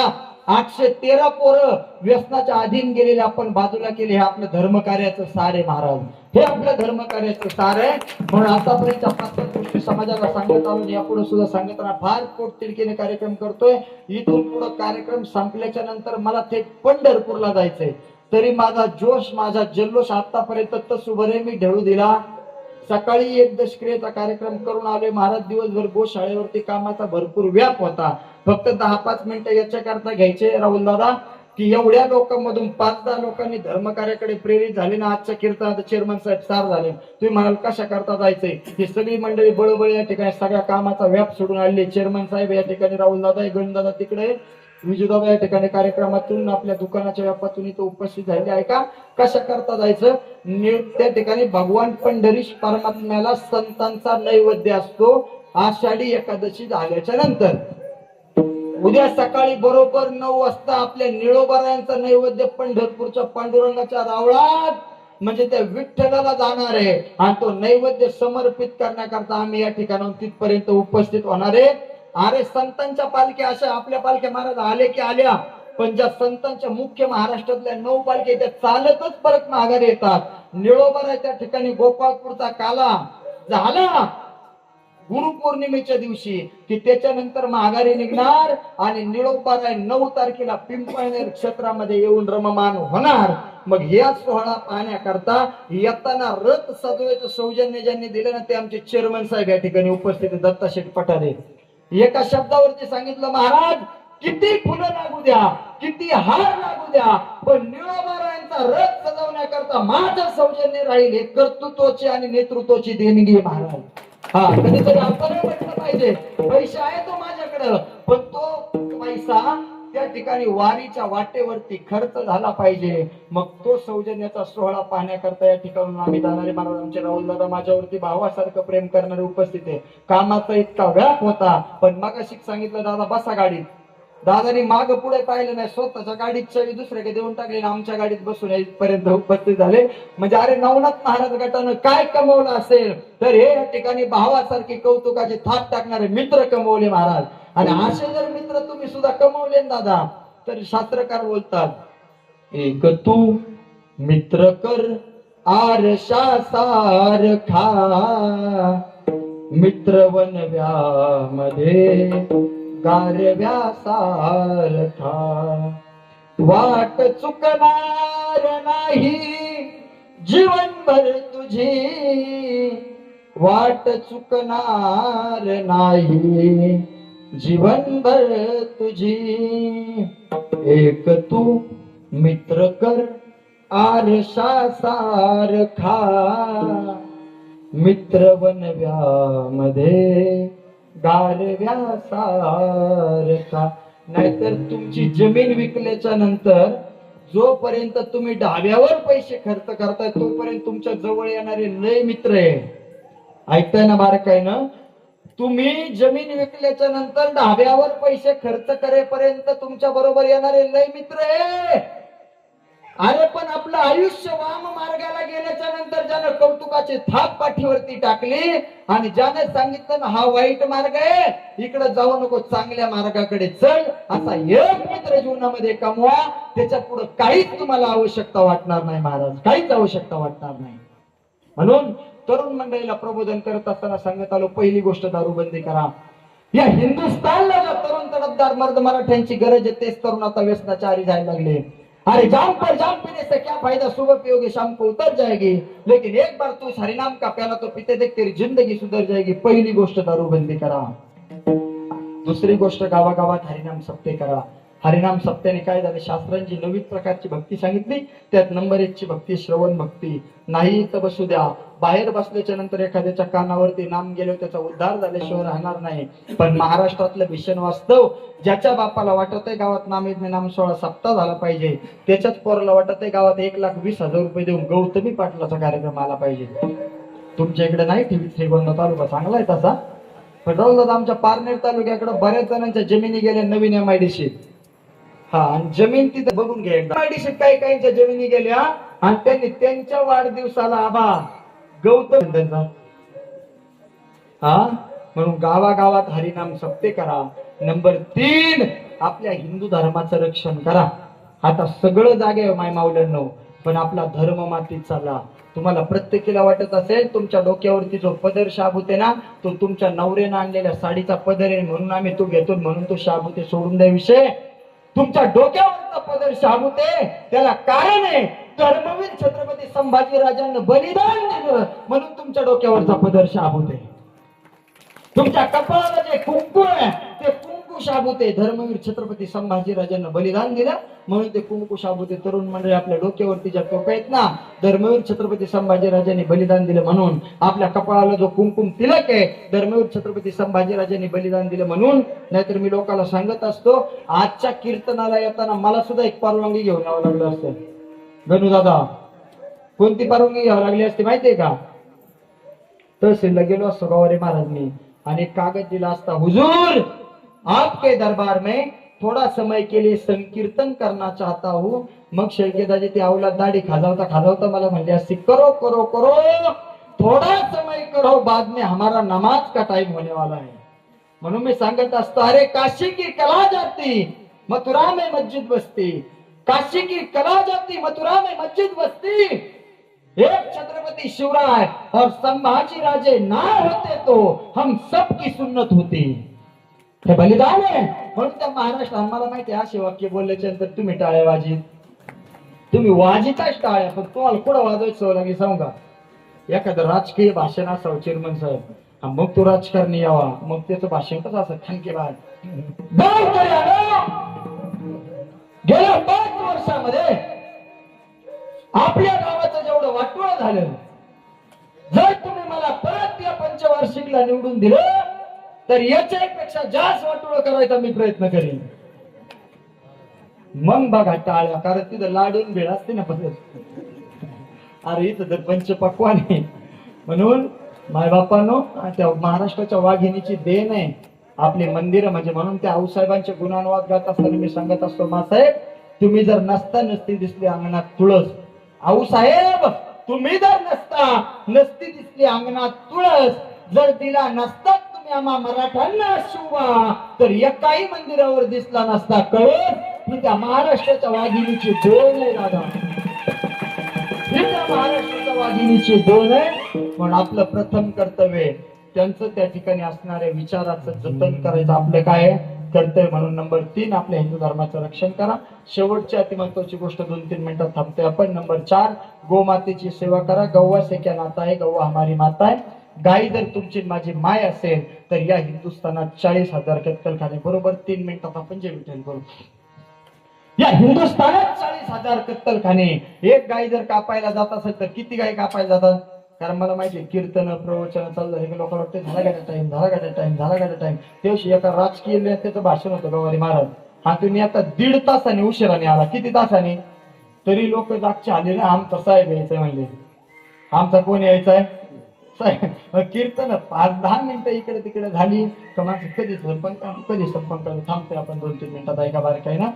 813 पोरं व्यसनाच्या अधीन गेलेले आपण बाजूला केले. हे आपलं धर्म कार्याचं सार आहे महाराज, हे आपलं धर्म कार्याचं सार आहे. म्हणून आतापर्यंत पाच गोष्टी समाजाला सांगत आलो, यापुढे सुद्धा सांगत राहा. फार पोटतिडकीने कार्यक्रम करतोय. इथून पुढे कार्यक्रम संपल्याच्या नंतर मला थेट पंढरपूरला जायचंय. तरी माझा जोश, माझा जल्लोष आतापर्यंत तसुभरे मी ढळू दिला. सकाळी एक दशक्रियेचा कार्यक्रम करून आलोय महाराज. दिवसभर गोशाळेवरती कामाचा भरपूर व्याप होता. फक्त 10-5 मिनिटं याच्याकरता घ्यायचे राहुल दादा, की एवढ्या लोकांमधून 5-10 लोकांनी धर्मकार्याकडे प्रेरित झाले ना. आजच्या कीर्तनात चेअरमन साहेब सार झाले. तुम्ही म्हणाल कशा करता जायचंय. ही सगळी मंडळी बळबळ या ठिकाणी सगळ्या कामाचा व्याप सोडून आले. चेअरमन साहेब या ठिकाणी, राहुल दादा, गणदादा तिकडे, विजूदादा या ठिकाणी कार्यक्रमातून आपल्या दुकानाच्या व्यापातून इथं उपस्थित झाले आहे. का कशा करता जायचं. त्या ठिकाणी भगवान पंढरीश परमात्म्याला संतांचा नैवेद्य असतो आषाढी एकादशी झाल्याच्या नंतर. उद्या सकाळी बरोबर 9 वाजता आपल्या निळोबारायांचा नैवेद्य पंढरपूरच्या पांडुरंगाच्या रावळात म्हणजे त्या विठ्ठलाला जाणार आहे. आणि तो नैवेद्य समर्पित करण्याकरता आम्ही या ठिकाणाहून तिथपर्यंत उपस्थित होणार आहे. अरे संतांच्या पालख्या अशा आपल्या पालख्या महाराज आले की आल्या, पण ज्या संतांच्या मुख्य महाराष्ट्रातल्या 9 पालख्या त्या चालतच परत माघारी येतात. निळोबारा त्या ठिकाणी गोपाळपूरचा काला झाला गुरुपौर्णिमेच्या दिवशी, की त्याच्यानंतर माघारी निघणार आणि निळोबारा 9 तारखेला पिंपळनेर क्षेत्रामध्ये येऊन रममान होणार. मग या सोहळा पाहण्याकरता येताना रथ सजवायचं सौजन्य ज्यांनी दिलं ना, ते आमचे चेअरमन साहेब या ठिकाणी उपस्थित आहेत, दत्ताशेठ पठारे. एका शब्दावरती सांगितलं, महाराज किती फुलं लागू द्या, किती हार लागू द्या, पण निळोबारायांचा रथ सजवण्याकरता माझं सौजन्य राहील. हे कर्तृत्वाची आणि नेतृत्वाची देणगी महाराज. हा, कधीतरी आपण म्हटलं पाहिजे पैसा आहे तो माझ्याकडं, पण तो पैसा त्या ठिकाणी वारीच्या वाटेवरती खर्च झाला पाहिजे. मग तो सौजन्याचा सोहळा पाहण्याकरता या ठिकाणी आम्ही जाणारे. महाराज आमचे राहुल दादा माझ्यावरती भावासारखं प्रेम करणारे उपस्थित आहे. कामाचा इतका व्याप होता, पण मगाशी सांगितलं दादा बसा गाडीत. दादानी माग पुढे पाहिलं नाही, स्वतःच्या गाडीत चावी दुसऱ्याकडे देऊन टाकली आणि आमच्या गाडीत बसून इथपर्यंत उपस्थित झाले. म्हणजे अरे नवनाथ महाराज गटानं काय कमवलं असेल तर हे या ठिकाणी भावासारखी कौतुकाची थाप टाकणारे मित्र कमवले महाराज. आणि असे जर मित्र तुम्ही सुद्धा कमवले दादा, तर शास्त्रकार बोलतात, एक तू मित्र कर आरशा सारखा, मित्र वनव्यामध्ये गारव्या सारखा, वाट चुकणार नाही जीवनभर तुझी, वाट चुकणार नाही जीवनभर तुझी. एक तू मित्र कर आरशा सारखा, मित्र वनव्यामध्ये गारव्या सारखा. नाहीतर तुमची जमीन विकल्याच्या नंतर जोपर्यंत तुम्ही ढाब्यावर पैसे खर्च करताय तोपर्यंत तुमच्या जवळ येणारे लय मित्र आहे. ऐकताय ना बारकाईनं. तुम्ही जमीन विकल्याच्या नंतर ढाब्यावर पैसे खर्च करेपर्यंत तुमच्या बरोबर येणारे लय मित्र आहे. अरे पण आपलं आयुष्य वाम मार्गाला गेल्याच्या नंतर ज्यानं कौतुकाची थाप पाठीवरती टाकली आणि ज्याने सांगितलं ना हा वाईट मार्ग आहे, इकडे जाऊ नको, चांगल्या मार्गाकडे चल, असा एक मित्र जीवनामध्ये कमवा. त्याच्या पुढे काहीच तुम्हाला आवश्यकता वाटणार नाही महाराज, काहीच आवश्यकता वाटणार नाही. म्हणून तरुण मंडळीला प्रबोधन करत असताना सांगत आलो, पहिली गोष्ट दारूबंदी करा. या हिंदुस्थानला ज्या तरुण तडफदार मर्द मराठ्यांची गरज आहे तेच तरुण आता व्यसनाच्या आरी जायला लागले. अरे जाम पर जाम पीने से क्या फायदा, सुबह पियोगे शाम को उतर जाएगी, लेकिन एक बार तू हरिनाम का प्याला तो पीते देख तेरी जिंदगी सुधर जाएगी. पहिली गोष्ट दारूबंदी करा. दुसरी गोष्ट गावागावात हरिनाम सप्ते करा. हरिनाम सप्त्याने काय झाले, शास्त्रांची नवीन प्रकारची भक्ती सांगितली. त्यात नंबर 1 ची भक्ती श्रवण भक्ती. नाही तर बसू द्या, बाहेर बसल्याच्या नंतर एखाद्याच्या कानावरती नाम गेल्यावर त्याचा उद्धार झाल्याशिवाय राहणार नाही. पण महाराष्ट्रातलं भीषण वास्तव, ज्याच्या बापाला वाटत आहे गावात नामेजने नाम सोहळा सप्ताह झाला पाहिजे, त्याच्याच पोराला वाटत आहे गावात 1,20,000 रुपये देऊन गौतमी पाटलाचा कार्यक्रम आला पाहिजे. तुमच्या इकडे नाही ठेवी, श्रीगोंदा तालुका चांगला आहे तसा, पण राहुल दादा आमच्या पारनेर तालुक्याकडे बऱ्याच जणांच्या जमिनी गेल्या नवीन MIDC. हा, आणि जमीन तिथे बघून घ्या. MIDC काही काहींच्या जमिनी गेल्या आणि त्यांनी त्यांच्या वाढदिवसाला आबा गौतम त्यांचा हा म्हणून गावागावात हरिनाम सप्ते करा. नंबर 3 आपल्या हिंदू धर्माचं रक्षण करा. आता सगळं जागे माय माऊल्यांनो, पण आपला धर्म मातीत चालला. तुम्हाला प्रत्येकीला वाटत असेल तुमच्या डोक्यावरती जो पदर शाबूते ना, तो तुमच्या नवऱ्यानं आणलेल्या साडीचा पदर आहे म्हणून आम्ही तो घेतो म्हणून तो शाबूते सोडून द्या विषय. तुमच्या डोक्यावरचा पदर शाबूते त्याला कारण आहे, धर्मवीर छत्रपती संभाजी राजांना बलिदान दिलं म्हणून तुमच्या डोक्यावरचा पदर शाबूते. तुमच्या कपाळाला जे कुंकू आहे ते कुंकू शाबूते, धर्मवीर छत्रपती संभाजी राजांना बलिदान दिलं म्हणून ते कुंकू शाबूते. तरुण मंडळी, आपल्या डोक्यावरती ज्या टोप्या आहेत ना, धर्मवीर छत्रपती संभाजी राजांनी बलिदान दिलं म्हणून. आपल्या कपाळाला जो कुंकुम तिलक आहे, धर्मवीर छत्रपती संभाजी राजांनी बलिदान दिलं म्हणून. नाहीतर मी लोकांना सांगत असतो, आजच्या कीर्तनाला येताना मला सुद्धा एक परवानगी घेऊन यावं लागलं असतं. गणू दादा, कोणती परवानगी घ्यावी लागली असते माहितीये का? तहसीलला गेलो असतो गवारी महाराजनी आणि कागद दिला असता, हुजूर आपके दरबार में थोड़ा समय के लिए संकीर्तन करना चाहता हूँ. मग शेळकेदाजी ती अवलाद दाढी खाजावता मला म्हणले असते, करो करो करो थोड़ा समय करो, बाद में हमारा नमाज का टाइम होने वाला है. म्हणून मी सांगत असतो, अरे काशी की कला जाती मथुरा में मस्जिद बसती, काशी की कला जाती मथुरा में मस्जिद बसती. एक छत्रपति शिवराय और संभाजी राजे ना होते तो हम सब की सुन्नत होती. हे बलिदान आहे. म्हणून त्या महाराष्ट्र आम्हाला माहिती आहे, असे वाक्य बोलल्याच्या नंतर तुम्ही टाळ्या वाजित, तुम्ही वाजिताच टाळ्या, पण तुम्हाला कुठं वाजवायची सवय लागली सांगू का? एखादं राजकीय भाषण असावं चेअरमन साहेब, मग तो राजकारणी यावा, मग त्याचं भाषण कसं असं खणकेबाज. गेल्या 5 वर्षामध्ये आपल्या गावाचं जेवढं वाटोळ झालं, जर तुम्ही मला परत या पंचवार्षिकला निवडून दिलं तर याच्यापेक्षा जास्त वाटोळ करायचा मी प्रयत्न करेन. मग बघा टाळ्या, कारण तिथं लाडून भेळ असते ना पद्धत. अरे इथं तर पंचपक्वान आहे. म्हणून मायबापांनो, त्या महाराष्ट्राच्या वाघिणीची देण आहे आपली मंदिरं म्हणजे. म्हणून त्या आऊसाहेबांचे गुणानुवाद गात असताना मी सांगत असतो, मासाहेब तुम्ही जर नसती दिसली अंगणात तुळस, आऊसाहेब तुम्ही जर नसती दिसली अंगणात तुळस, जर दिला नसता तुम्ही आम्हा मराठ्यांना शिवा, तर एकाही मंदिरावर दिसला नसता कळस. ही त्या महाराष्ट्राच्या वाघिणीची देण आहे दादा, ही त्या महाराष्ट्राच्या वाघिणीची देण आहे. पण आपलं प्रथम कर्तव्य त्यांचं त्या ठिकाणी असणाऱ्या विचाराचं जतन करायचं आपलं काय कर्तव्य. म्हणून नंबर 3 आपल्या हिंदू धर्माचं रक्षण करा. शेवटची अति महत्वाची गोष्ट 2-3 मिनिटात थांबतोय आपण. नंबर 4 गोमातेची सेवा करा. गौवा से क्या नाता है, गौवा हमारी माता है. गाई जर तुमची माझी माय असेल तर या हिंदुस्थानात 40,000 कत्तलखाने. बरोबर 3 मिनिटात आपण जे विठ्ठल करू. या हिंदुस्थानात 40,000 कत्तलखाने. एक गाय जर कापायला जात असेल तर किती गाय कापायला जातात? कारण मला माहिती कीर्तन प्रवचन चाललं हे लोक वाटते झाला गाड्या टाइम. तेव्हा एका राजकीय नेत्याचं भाषण होतं गवारी महाराज. हा तुम्ही आता 1.5 तासाने उशिराने आला. किती तासाने? तरी लोक जागचे आले ना, आमचा साहेब यायचंय म्हणले. आमचा कोण यायचाय? साहेब. कीर्तन 5-10 मिनिटं इकडे तिकडे झाली तर माणसं कधी संपंक थांबतोय आपण 2-3 मिनिटात. ऐका बारकाय ना,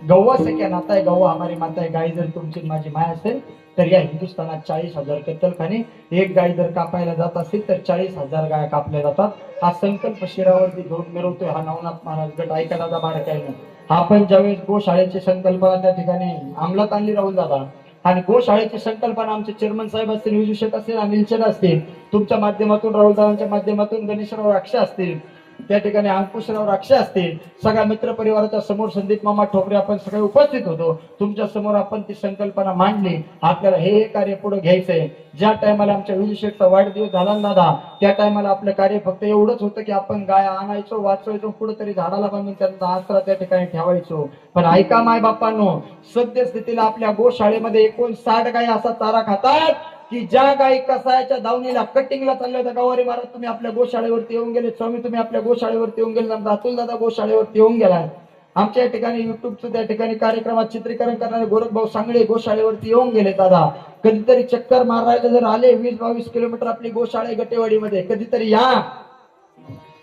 गौवा से क्या नाता है, गौवा हमारी माता है. गाय जर तुमची माझी माय असेल तर या हिंदुस्थानात 40,000 कत्तलखाने. एक गाय जर कापायला जात असेल तर 40,000 गाय कापल्या जातात. हा संकल्प शिरावरती घेऊन मिरवतोय हा नवनाथ महाराज गट. ऐका दादा बारकाईनं, आपण ज्यावेळेस गोशाळेची संकल्पना त्या ठिकाणी अंमलात आणली राहुल दादा, आणि गोशाळेची संकल्पना आमचे चेअरमन साहेब असतील, विजूषक असतील, अनिलचंद असतील, तुमच्या माध्यमातून राहुल दादांच्या माध्यमातून गणेशराव राक्षे असतील, त्या ठिकाणी अंकुशराव राक्षे असतील, सगळ्या मित्र परिवाराच्या समोर संदीप मामा ठोकरे आपण सगळे उपस्थित होतो. तुमच्या समोर आपण ती संकल्पना मांडली. आपल्याला हे कार्य पुढे घ्यायचंय. ज्या टायमाला आमच्या विजूषकचा वाढदिवस झाला ना दादा, त्या टायमाला आपलं कार्य फक्त एवढंच होतं की आपण गाय आणायचो, वाचवायचो, कुठेतरी झाडाला बांधून त्यांचा आसरा त्या ठिकाणी ठेवायचो. पण ऐका माय बापांनो, सद्यस्थितीला आपल्या गोशाळेमध्ये 59 गाय असा चारा खातात की ज्या गायी कसायच्या दावणीला कटिंगला चालल्या होत्या. गवारी महाराज तुम्ही आपल्या गोशाळेवरती येऊन गेले, स्वामी तुम्ही आपल्या गोशाळेवरती येऊन गेले, अतुल दादा गोशाळेवरती येऊन गेलाय. आमच्या ठिकाणी युट्यूबचं त्या ठिकाणी कार्यक्रमात चित्रीकरण करणारे गोरखभाऊ सांगळे गोशाळेवरती येऊन गेले दादा. कधीतरी चक्कर मारायला जर आले 20-22 किलोमीटर आपली गोशाळे गटेवाडीमध्ये, कधीतरी या.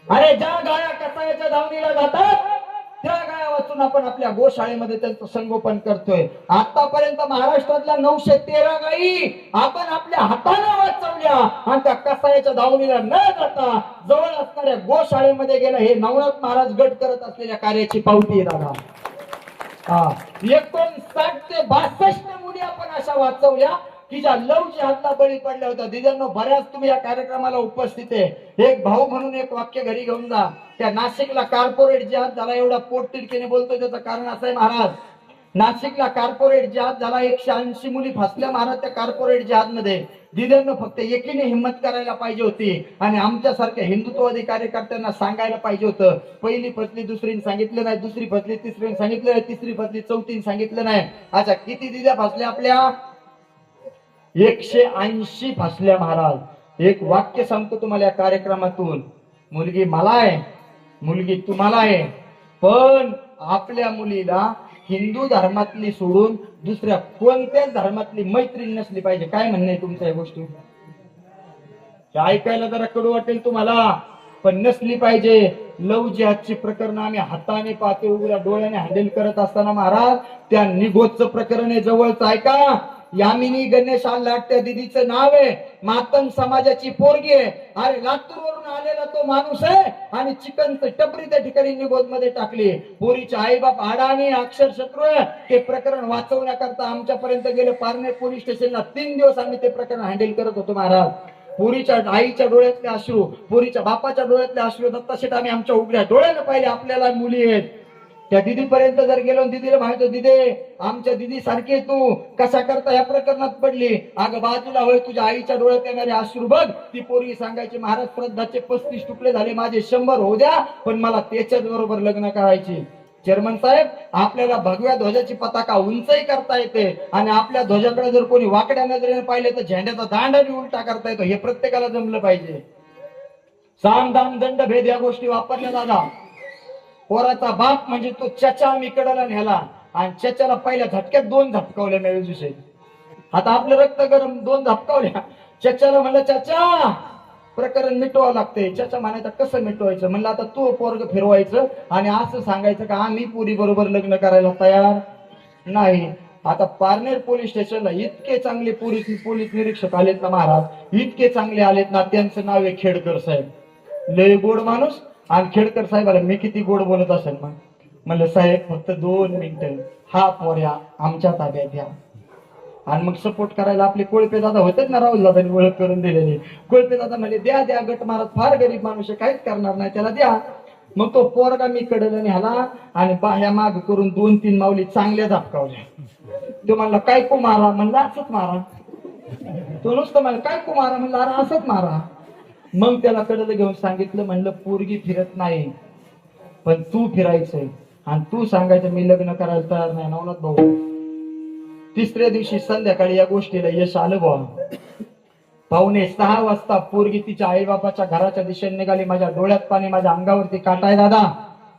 अरे ज्या गाया कसायच्या दावणीला जातात त्या गाया वाचून आपण आपल्या गोशाळेमध्ये त्यांचं संगोपन करतोय. आतापर्यंत महाराष्ट्रातल्या 913 गायी आपण आपल्या हाताने वाचवल्या आणि त्या कसायाच्या दावणीला न जाता जवळ असणाऱ्या गोशाळेमध्ये गेलं. हे नवनाथ महाराज गट करत असलेल्या कार्याची पावती आहे दादा. 59 ते 62 मुली आपण अशा वाचवल्या की ज्या लव जिहादला बळी पडल्या होत्या. दिद्यांनो, बऱ्याच तुम्ही या कार्यक्रमाला उपस्थित आहे. एक भाऊ म्हणून एक वाक्य घरी घेऊन जा. त्या नाशिकला कॉर्पोरेट जिहाद झाला, एवढा पोटतिडकीने बोलतोय त्याचं कारण असं आहे महाराज. नाशिकला कॉर्पोरेट जिहाद झाला, 180 मुली फसल्या महाराज त्या कॉर्पोरेट जिहाद मध्ये. दिद्यांनो, फक्त एकीने हिंमत करायला पाहिजे होती आणि आमच्यासारख्या हिंदुत्ववादी कार्यकर्त्यांना सांगायला पाहिजे होतं. पहिली फसली दुसरीने सांगितलं नाही, दुसरी फसली तिसरीने सांगितलं नाही, तिसरी फसली चौथीने सांगितलं नाही. अच्छा, किती दिद्या फसल्या आपल्या? 180 फसल्या महाराज. एक वाक्य सांगतो तुम्हाला या कार्यक्रमातून. मुलगी मला आहे, मुलगी तुम्हाला आहे, पण आपल्या मुलीला हिंदू धर्मातली सोडून दुसऱ्या कोणत्याच धर्मातली मैत्रीण नसली पाहिजे. काय म्हणणं आहे तुमचं या गोष्टी? ऐकायला जरा कडू वाटेल तुम्हाला, पण नसली पाहिजे. लव जिहादची प्रकरण आम्ही हाताने पाहतो, उघड्या डोळ्याने हँडल करत असताना महाराज त्या निगोजचं प्रकरण आहे जवळच. ऐका, यामिनी गणेश लाट त्या दिदीचं नाव आहे, मातंग समाजाची पोरगी आहे. अरे लातूरवरून आलेला तो माणूस आहे आणि चिकनचं टपरी त्या ठिकाणी निगोज मध्ये टाकली. पोरीचे आई बाप आडाणी अक्षर शत्रू आहे. ते प्रकरण वाचवण्याकरता आमच्यापर्यंत गेले. पारनेर पोलीस स्टेशनला 3 दिवस आम्ही ते प्रकरण हँडल करत होतो महाराज. पोरीच्या आईच्या डोळ्यातले अश्रू, पोरीच्या बापाच्या डोळ्यातले अश्रू दत्ताशेठ आम्ही आमच्या उघड्या डोळ्याने पाहिले. आपल्याला मुली आहेत. त्या दिदी पर्यंत जर गेलो, दिदीला माहिती, दिदे आमच्या दिदी सारखी तू कशा करता या प्रकरणात पडली? अगं बाजूला होय, तुझ्या आईच्या डोळ्यात येणारे अश्रू बघ. ती पोरगी सांगायची, महाराज श्रद्धाचे 35 तुकडे झाले, माझे 100 होऊ द्या, पण मला त्याच्याच बरोबर लग्न करायची. चेअरमन साहेब, आपल्याला भगव्या ध्वजाची पताका उंचही करता येते आणि आपल्या ध्वजाकडे जर कोणी वाकड्या नजरेने पाहिले तर झेंड्याचा दांडाही उलटा करता येतो. हे प्रत्येकाला जमलं पाहिजे. साम दाम दंड भेद या गोष्टी वापरल्या दादा. पोराचा बाप म्हणजे तो चचा आम्ही कडला नेला आणि चच्याला पहिल्या झटक्यात 2 झटकावल्या मिळून. आता आपलं रक्त गरम 2 झटकावल्या. चच्याला म्हणलं, चचा प्रकरण मिटवावं लागतंय. चचा म्हणायचं, कसं मिटवायचं? म्हणलं, आता तू पोरग फिरवायचं आणि असं सांगायचं का आम्ही पुरी बरोबर लग्न करायला तयार नाही. आता पारनेर पोलीस स्टेशनला इतके चांगले पोलीस निरीक्षक आलेत ना महाराज, इतके चांगले आलेत ना. त्यांचं नाव आहे खेडकर साहेब. लय गोड माणूस. आणि खेडकर साहेबाला मी किती गोड बोलत असेल मग. म्हणलं, साहेब फक्त 2 मिनिटं हा पोऱ्या आमच्या ताब्यात द्या. आणि मग सपोर्ट करायला आपले कोळपे दादा होतेच ना, राहुल दादांनी ओळख करून दिलेली. कोळपे दादा म्हणले, द्या द्या, गट महाराज फार गरीब माणूस आहे, काहीच करणार नाही, त्याला द्या. मग तो पोरगा मी कडलं न्याला आणि बाह्या माग करून 2-3 माऊली चांगल्या झापकावल्या. तो म्हणला, काय को मारा? म्हणलं, असंच मारा. तो नुसतं म्हणलं, काय को मारा? म्हणलं, अरे असंच मारा. मग त्याला कडलं घेऊन सांगितलं, म्हणलं, पोरगी फिरत नाही, पण तू फिरायचंय आणि तू सांगायचं मी लग्न करायला तयार नाही. नवनाथ भाऊ, 3ऱ्या दिवशी संध्याकाळी या गोष्टीला यश आलं बा. 5:45 वाजता पोरगी तिच्या आई बापाच्या घराच्या दिशेने निघाली. माझ्या डोळ्यात पाणी, माझ्या अंगावरती काटाय दादा.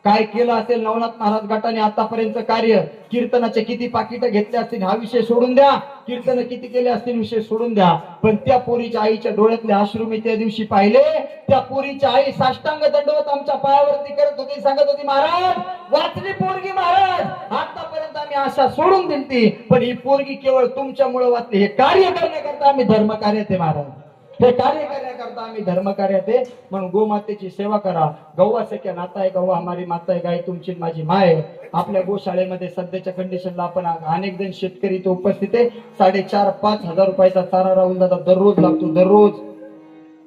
काय केलं असेल नवनाथ महाराज गटाने आतापर्यंत कार्य? कीर्तनाचे किती पाकिट घेतले असतील हा विषय सोडून द्या, कीर्तन किती केले असतील विषय सोडून द्या, पण त्या पोरीच्या आईच्या डोळ्यातले अश्रू मी त्या दिवशी पाहिले. त्या पोरीच्या आई साष्टांग दंडवत आमच्या पायावरती करत होती, सांगत होती, महाराज वाचली पोरगी महाराज. आतापर्यंत आम्ही आशा सोडून दिली, पण ही पोरगी केवळ तुमच्यामुळे वाचली. हे कार्य करण्याकरता आम्ही धर्म कार्यात आहे महाराज. हे कार्य करण्याकरता आम्ही धर्म कार्यात आहे. म्हणून गोमातेची सेवा करा. गौवा सख्या नाता आहे, गौवा हमारी माता आहे, गाय तुमची माझी माय आहे. आपल्या गोशाळेमध्ये सध्याच्या कंडिशनला आपण अनेक जण शेतकरी तो उपस्थित आहे. 4,500-5 हजार रुपयाचा चारा राहुल दादा दररोज लागतो.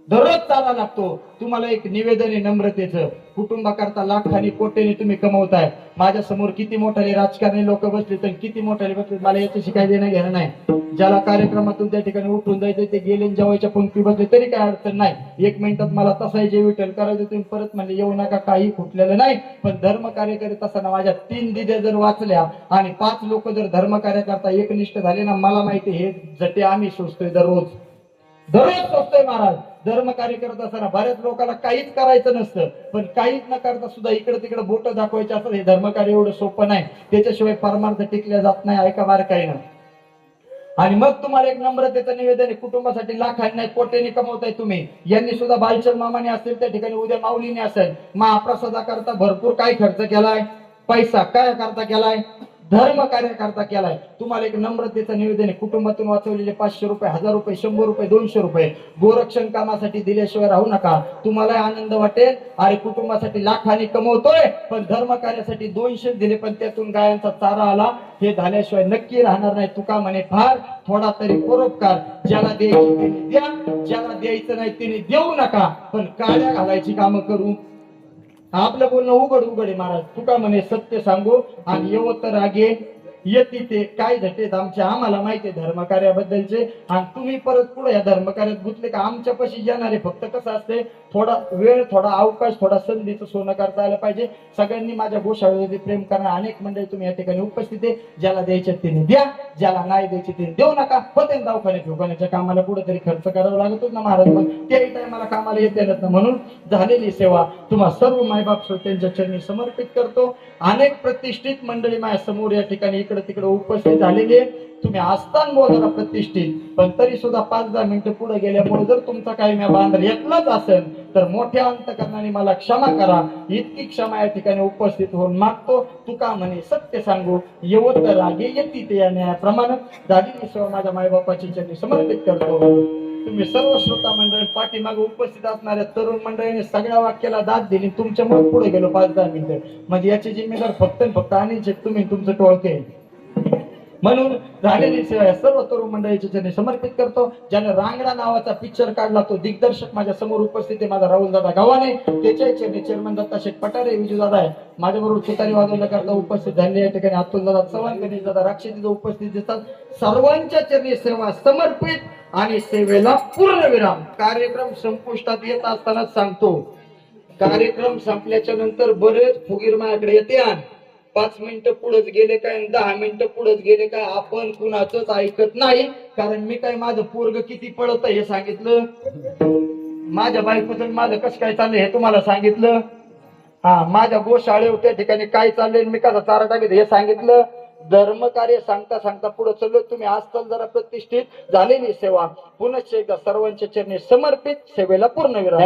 दररोज चारा लागतो. तुम्हाला एक निवेदन आहे नम्रतेचं. कुटुंबाकरता लाखांनी कोट्याने तुम्ही कमवताय. माझ्या समोर किती मोठाले राजकारणी लोक बसले तर किती मोठाले बसले, मला याच्याशी काही देणं घेणं नाही. ज्याला कार्यक्रमातून त्या ठिकाणी उठून जायचं ते गेले, जेवायच्या पंक्ती बसले तरी काय अडचण नाही. 1 मिनिटात मला तसाही जे विठ्ठल करायचं तुम्ही परत म्हणले येऊ नका, काही फुटलेलं नाही. पण धर्म कार्य करीत असताना माझ्या 3 दिद्या जर वाचल्या आणि 5 लोक जर धर्म कार्य करता एकनिष्ठ झाले ना, मला माहिती हे जटे आम्ही सोचतोय दररोज सोचतोय महाराज. धर्म कार्य करत असताना बऱ्याच लोकांना काहीच करायचं नसतं, पण काहीच न करता सुद्धा इकडे तिकडे बोट दाखवायचे असं हे धर्म कार्य एवढं सोपं नाही. त्याच्याशिवाय परमार्थ टिकल्या जात नाही. ऐका बार काही ना. आणि मग तुम्हाला एक नम्रतेचं निवेदन आहे. कुटुंबासाठी लाखांनी नाही कोट्याने कमवताय तुम्ही. यांनी सुद्धा बालचंद मामाने असेल त्या ठिकाणी, उद्या माऊलीने असेल, महाप्रसादा करता भरपूर काय खर्च केलाय. पैसा काय करता केलाय? धर्म कार्य करता केलाय. तुम्हाला एक नम्रतेचं निवेदन आहे, कुटुंबातून वाचवलेले 500 रुपये, 1000 रुपये, 100 रुपये, 200 रुपये गोरक्षण कामासाठी दिल्याशिवाय राहू नका. तुम्हाला आनंद वाटेल, अरे कुटुंबासाठी लाखांनी कमवतोय पण धर्म कार्यासाठी 200 दिले पण त्यातून गायांचा चारा आला, हे झाल्याशिवाय नक्की राहणार नाही. तुका म्हणे फार थोडा तरी परोपकार, ज्याला द्यायची त्याने द्या, ज्याला द्यायचं नाही त्याने देऊ नका, पण काड्या घालायची कामं करू. आपलं बोलणं उघड उघड आहे महाराज. तुका म्हणे सत्य सांगू आणि येवत रागे येते ते काय झटेत आमच्या, आम्हाला माहिती आहे धर्मकार्याबद्दलचे. आणि तुम्ही परत पुढे या धर्मकार्यात गुंतले का आमच्या पशी येणारे. फक्त कसं असते, थोडा वेळ, थोडा अवकाश, थोडा संधीचं सोनं करता आलं पाहिजे. सगळ्यांनी माझ्या गोशाळेमध्ये प्रेम करणार अनेक मंडळी तुम्ही या ठिकाणी उपस्थित आहे. ज्याला द्यायचे त्याने द्या, ज्याला नाही द्यायचे त्याने देऊ नका. होते दवाखान्यात ठिकाण्याच्या कामाला कुठेतरी खर्च करावा लागतोच ना महाराज, मग त्याही टायमाला कामाला येते ना. म्हणून झालेली सेवा तुम्हा सर्व मायबाप त्यांच्या चरणी समर्पित करतो. अनेक प्रतिष्ठित मंडळी माझ्या समोर या ठिकाणी इकडे तिकडे उपस्थित झालेली आहे. तुम्ही असताना बोलता प्रतिष्ठित, पण तरी सुद्धा 5-10 मिनिटं पुढे गेल्यामुळे जर तुमचा काही मी बांधर येतलाच असेल तर मोठ्या अंतकरणाने मला क्षमा करा. इतकी क्षमा या ठिकाणी उपस्थित होऊन मागतो. तुका म्हणे सत्य सांगू येवत रागे येती ते या न्यायाप्रमाणे झालेली सेवा माझ्या मायबापाची चरणी समर्पित करतो. तुम्ही सर्व श्रोता मंडळी, पाठीमागे उपस्थित असणाऱ्या तरुण मंडळीने सगळ्या वाक्याला दाद दिली. तुमच्यामुळे पुढे गेलो 5-10 मिनिटं, म्हणजे याची जिम्मेदार फक्त अनिल तुम्ही तुमचं टोळके. म्हणून झालेली सेवा सर्व तरुण मंडळीच्या चरणी समर्पित करतो. ज्याने रांगडा नावाचा पिक्चर काढला तो दिग्दर्शक माझ्या समोर उपस्थित आहे, माझा राहुल दादा गावाने. त्याच्या चरणी चेअरमन दत्ता शेठ पठारे, विजू दादा आहे माझ्याबरोबर तुतारी वाजवण्याकरता उपस्थित झाले. या ठिकाणी अतुल दादा चव्हाण, गणेश दादा राक्षसी उपस्थित दिसतात. सर्वांच्या चरणी सेवा समर्पित आणि सेवेला पूर्णविराम. कार्यक्रम संपुष्टात येत असताना सांगतो, कार्यक्रम संपल्याच्या नंतर बरेच फुगीर माझ्याकडे येते. 5 मिनिटं पुढेच गेले काय, 10 मिनिटं पुढेच गेले काय, आपण कुणाचंच ऐकत नाही. कारण मी काय माझं पोरग किती पळत हे सांगितलं, माझ्या बायकोचं माझं कसं काय चाललंय हे तुम्हाला सांगितलं. माझ्या गोशाळेवर त्या ठिकाणी काय चाललंय, मी कसा चारा टाकीत हे सांगितलं. धर्म कार्य सांगता सांगता पुढे चाललो. तुम्ही आजकाल जरा प्रतिष्ठित झालेली सेवा पुनश्च एकदा सर्वांच्या चरणी समर्पित, सेवेला पूर्णविराम.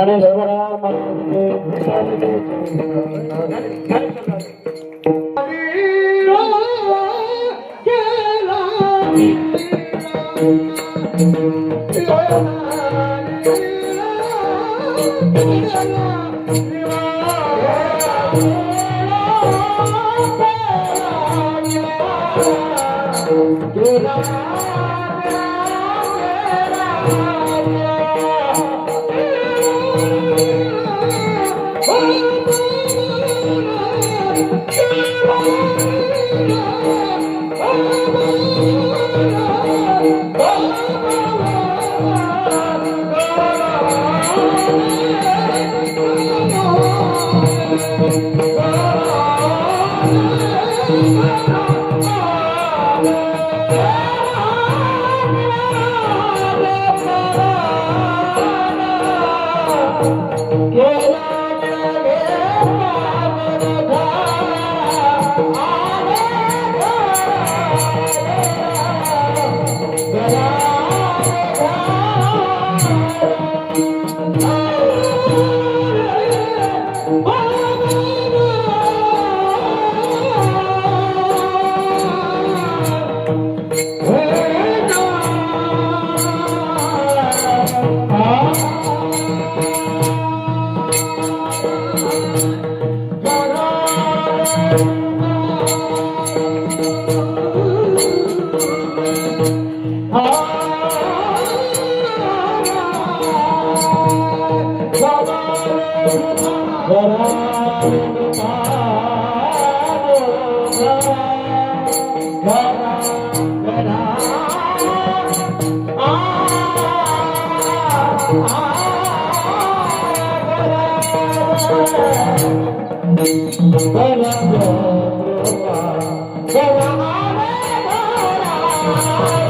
Bye.